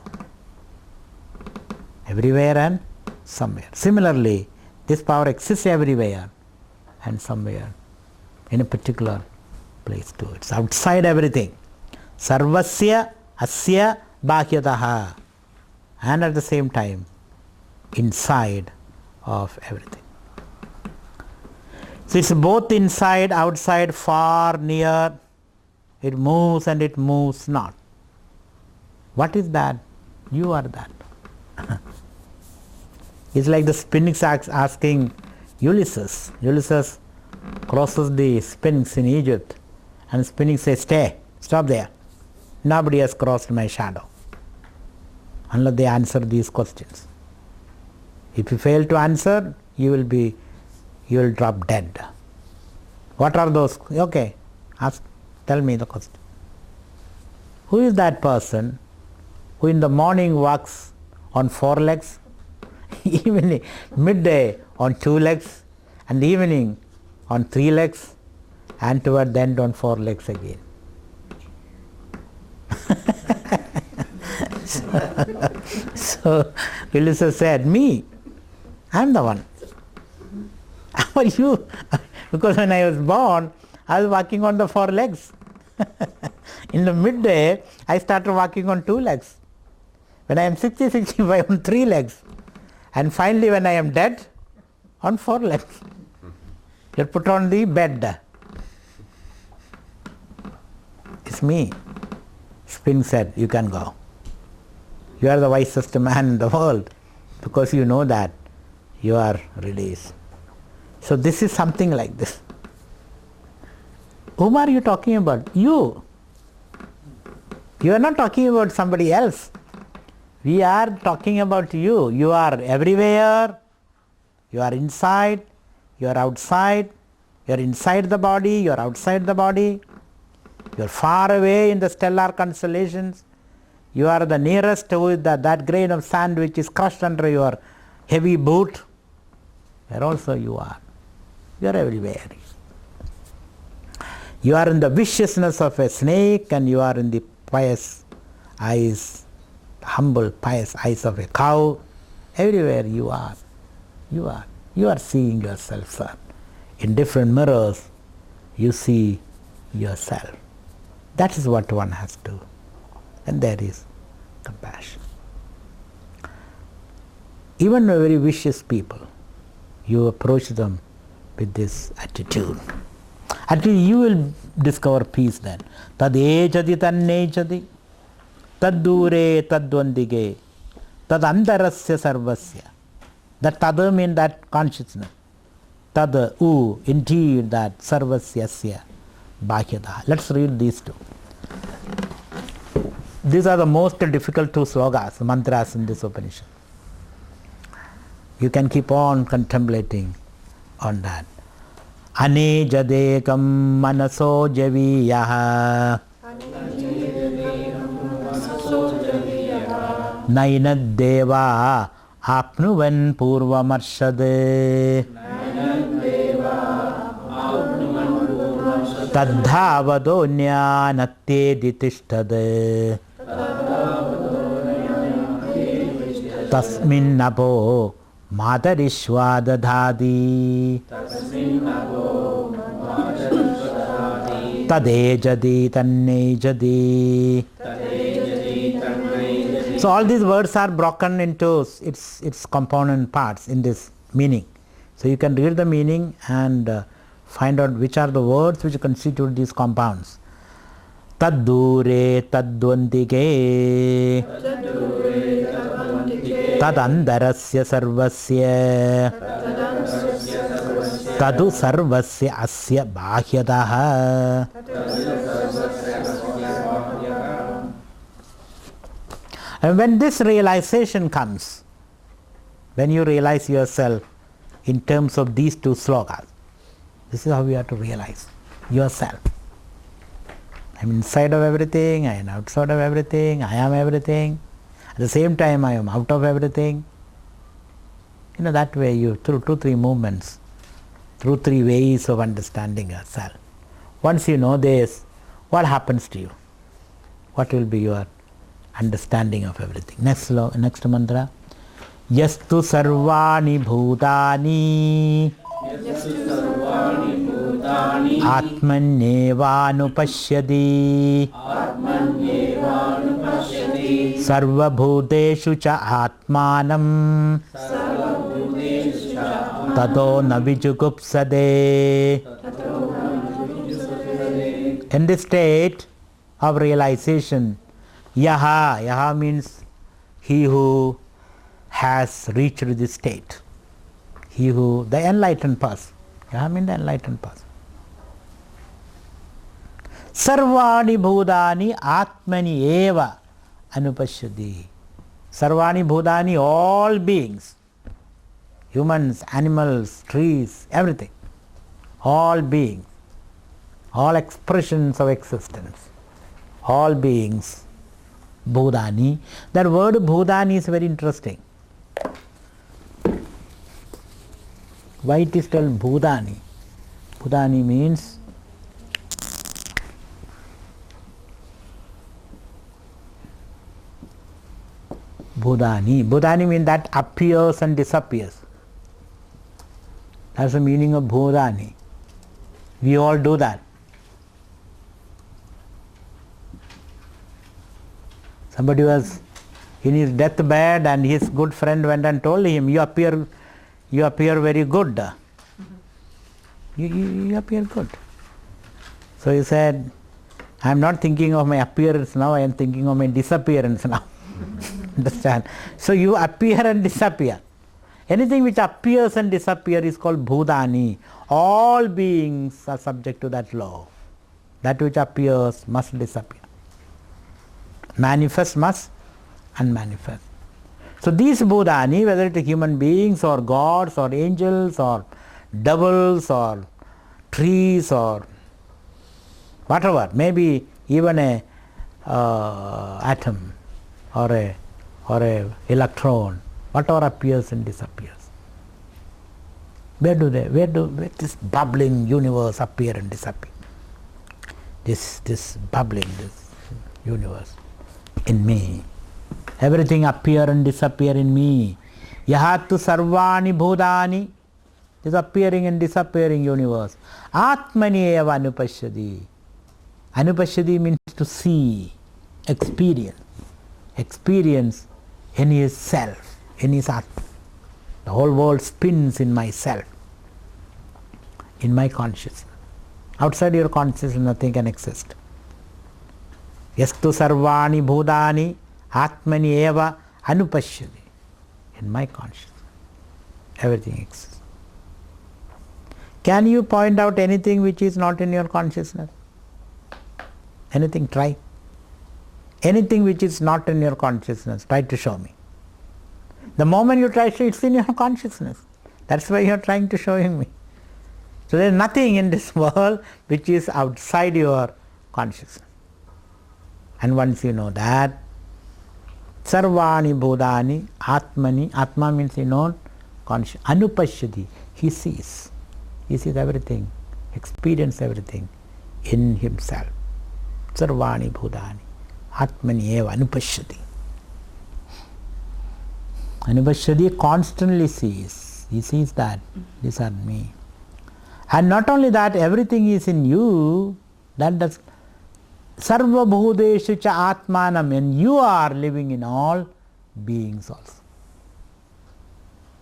Everywhere and somewhere. Similarly, this power exists everywhere and somewhere in a particular place too. It's outside everything. Sarvasya asya bhakyataha. And at the same time, inside of everything. So it's both inside, outside, far, near. It moves and it moves not. What is that? You are that. It's like the Sphinx asking Ulysses. Ulysses crosses the Sphinx in Egypt and Sphinx says, stop there. Nobody has crossed my shadow. Unless they answer these questions. If you fail to answer, you will drop dead. What are those? Okay, tell me the question. Who is that person who in the morning walks on 4 legs, evening, midday on 2 legs, and evening on 3 legs, and toward the end on 4 legs again? So Ulysses said, me, I am the one. How are you? Because when I was born, I was walking on the 4 legs. In the midday, I started walking on 2 legs. When I am 60, 65, on 3 legs. And finally when I am dead, on 4 legs. You're put on the bed. It's me. Sphinx said, you can go. You are the wisest man in the world because you know that you are released. So this is something like this. Whom are you talking about? You. You are not talking about somebody else. We are talking about you. You are everywhere. You are inside. You are outside. You are inside the body. You are outside the body. You are far away in the stellar constellations. You are the nearest to that grain of sand which is crushed under your heavy boot. Where also you are. You are everywhere. You are in the viciousness of a snake, and you are in the pious eyes, humble, pious eyes of a cow. Everywhere you are. You are. You are seeing yourself, sir. In different mirrors, you see yourself. That is what one has to. And there is compassion. Even very vicious people, you approach them with this attitude. Actually, you will discover peace then. Tad ejadi tannejadi, tad dure tad dvandige, tad andarasya sarvasya. That tada means that consciousness. Tad indeed that sarvasyasya bhahyada. Let's read these two. These are the most difficult two slogas, mantras in this Upanishad. You can keep on contemplating on that. Anejadekam manaso javiyaha nainadeva apnuvan purvamarshade taddhavadonya natyedi tishtade tasmin napo matarishwadadhadi tadejadi tannejadi. So all these words are broken into its component parts in this meaning. So you can read the meaning and find out which are the words which constitute these compounds. Tad dure tad dvandige, tad andarasya sarvasya, tadu sarvasya asya bhahyadaha. And when this realization comes, when you realize yourself in terms of these two slokas, this is how you have to realize yourself. I am inside of everything, I am outside of everything, I am everything. At the same time, I am out of everything. That way you, through 2-3 movements, through 3 ways of understanding yourself. Once you know this, what happens to you? What will be your understanding of everything? Next mantra. Yastu sarvani bhutani atmanyevanupashyati sarvabhuteshu cha atmanam tato navijugupsade. In this state of realization, Yaha means he who has reached this state. He who, the enlightened person. Yaha means the enlightened person. Sarvani bhudani atmani eva anupashyati. Sarvani bhudani, all beings. Humans, animals, trees, everything. All beings. All expressions of existence. All beings. Bhudani. That word Bhudani is very interesting. Why it is called Bhudani? Bhudani means Bhudani. Bhudani means that appears and disappears. That's the meaning of Bhudani. We all do that. Somebody was in his deathbed and his good friend went and told him, you appear very good. You appear good. So he said, I am not thinking of my appearance now, I am thinking of my disappearance now. Understand? So you appear and disappear. Anything which appears and disappears is called Bhudani. All beings are subject to that law. That which appears must disappear. Manifest must unmanifest. So these Bhudani, whether it is human beings or gods or angels or devils or trees or whatever, maybe even a atom or a electron, whatever appears and disappears. Where this bubbling universe appear and disappear? This bubbling, this universe in me. Everything appear and disappear in me. Yahattu sarvani bhudani. This appearing and disappearing universe. Atmani eva anupashyadi. Anupashyadi means to see, experience. Experience in his self, in his atma. The whole world spins in myself, in my consciousness. Outside your consciousness nothing can exist. Yastu sarvani bhudani atmani eva anupashyadi. In my consciousness, everything exists. Can you point out anything which is not in your consciousness? Anything? Try. Anything which is not in your consciousness, try to show me. The moment you try to, it's in your consciousness. That's why you are trying to show me. So there is nothing in this world which is outside your consciousness. And once you know that, sarvani bhudani atmani, atma means in own conscious, anupashyadi, he sees. He sees everything, experience everything in himself. Sarvani bhudani atmani eva anupashyadi. Anupashyadi constantly sees. He sees that these are me. And not only that, everything is in you. That does sarva bhudeshu cha atmanam, and you are living in all beings also.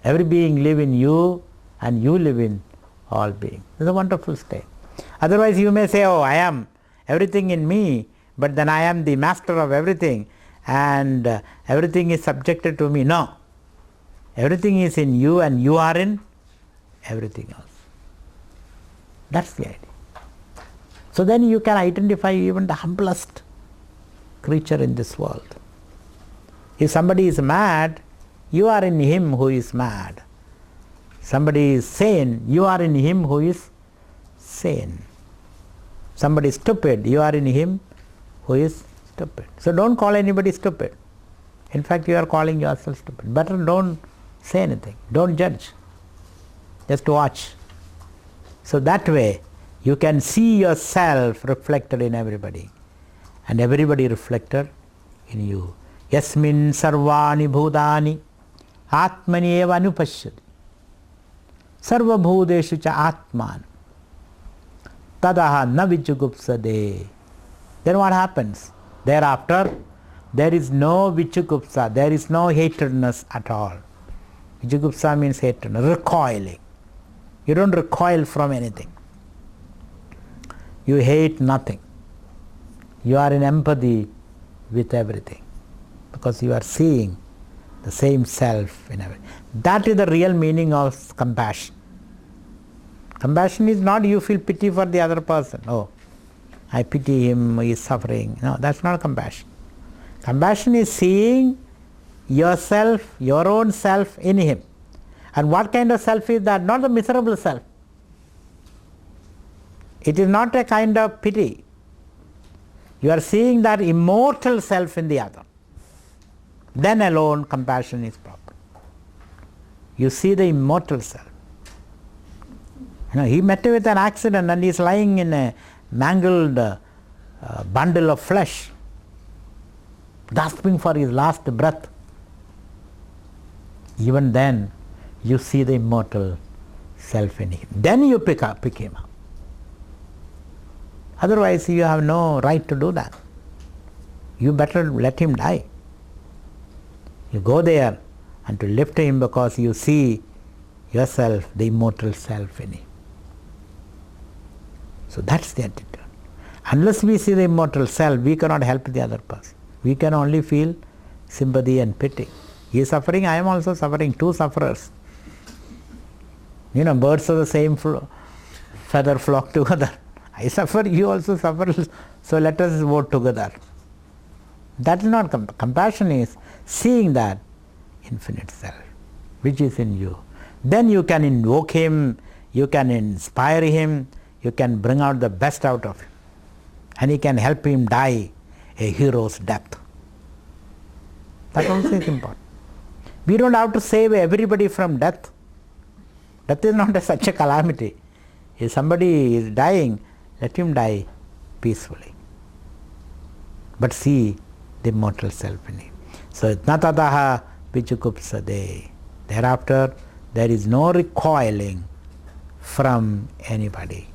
Every being live in you and you live in all beings. It's a wonderful state. Otherwise you may say, oh, I am everything in me, but then I am the master of everything and everything is subjected to me. No. Everything is in you and you are in everything else. That's the idea. So then you can identify even the humblest creature in this world. If somebody is mad, you are in him who is mad. Somebody is sane, you are in him who is sane. Somebody is stupid, you are in him who is stupid. So don't call anybody stupid. In fact, you are calling yourself stupid. Better don't say anything, don't judge, just watch. So that way you can see yourself reflected in everybody and everybody reflected in you. Yasmin sarvani bhudani atmani eva anupashyadi sarva bhudeshu cha atman tadaha na vichugupsade. Then what happens? Thereafter there is no vichugupsa, there is no hatredness at all. Vichugupsa means hatred, recoiling. You don't recoil from anything. You hate nothing. You are in empathy with everything because you are seeing the same self in everything. That is the real meaning of compassion. Compassion is not you feel pity for the other person. Oh, I pity him, he is suffering. No, that's not compassion. Compassion is seeing yourself, your own self in him. And what kind of self is that? Not the miserable self. It is not a kind of pity. You are seeing that immortal self in the other. Then alone compassion is proper. You see the immortal self. He met with an accident and he is lying in a mangled bundle of flesh, gasping for his last breath. Even then you see the immortal self in him. Then you pick him up. Otherwise you have no right to do that. You better let him die. You go there and to lift him because you see yourself, the immortal self in him. So that's the attitude. Unless we see the immortal self, we cannot help the other person. We can only feel sympathy and pity. He is suffering, I am also suffering, two sufferers. Birds of the same feather flock together. I suffer, you also suffer, so let us vote together. That is not compassion, is seeing that infinite self which is in you. Then you can invoke him, you can inspire him, you can bring out the best out of him. and he can help him die a hero's death. That also is important. We don't have to save everybody from death. Death is not such a calamity. If somebody is dying, let him die peacefully. But see the immortal self in him. So, natataha vichukupsade. Thereafter, there is no recoiling from anybody.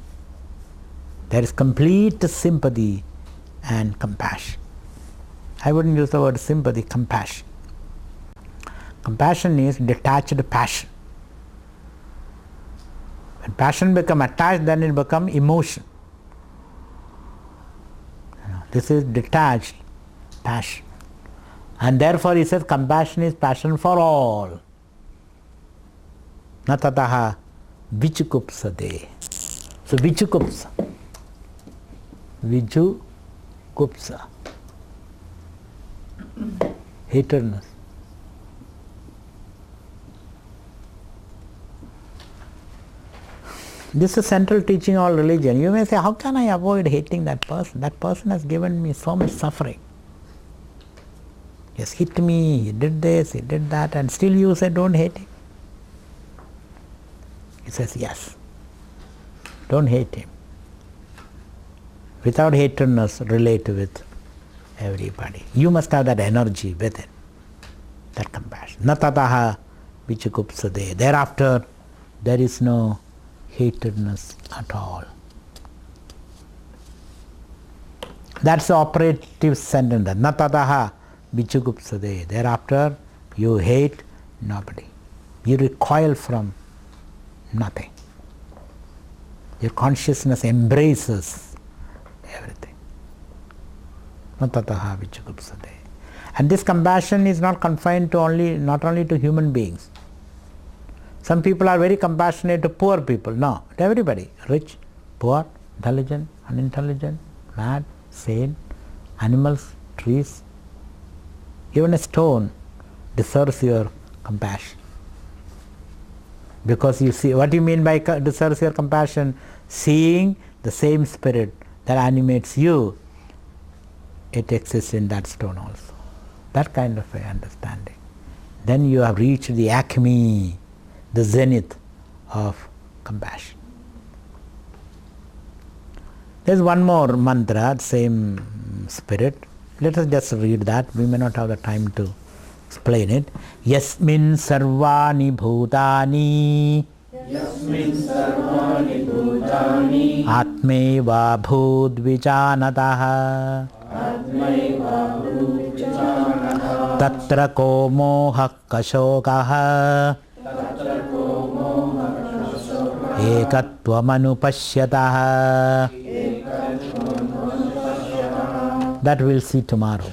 There is complete sympathy and compassion. I wouldn't use the word sympathy, compassion. Compassion is detached passion. When passion becomes attached, then it becomes emotion. This is detached passion. And therefore he says compassion is passion for all. Natataha vichukupsade. So vichukupsa. Vichukupsa. Hatredness. This is central teaching all religion. You may say, how can I avoid hating that person? That person has given me so much suffering. He has hit me, he did this, he did that, and still you say don't hate him. He says, yes, don't hate him. Without hatredness, relate with everybody. You must have that energy within, that compassion. Natataha vichukupsade. Thereafter, there is no hatredness at all. That's the operative sentence. Natataha vichukupsade. Thereafter, you hate nobody. You recoil from nothing. Your consciousness embraces everything. Natataha vichukupsade. And this compassion is not confined to not only to human beings. Some people are very compassionate to poor people. No, to everybody. Rich, poor, intelligent, unintelligent, mad, sane, animals, trees. Even a stone deserves your compassion. Because you see, what do you mean by deserves your compassion? Seeing the same spirit that animates you, it exists in that stone also. That kind of a understanding. Then you have reached the acme, the zenith of compassion. There is one more mantra, same spirit. Let us just read that. We may not have the time to explain it. Yasmin sarvani bhutani atmeva bhut vijanataha tatra ko moha kashokaha ekatvamanupashyataha. That we'll see tomorrow.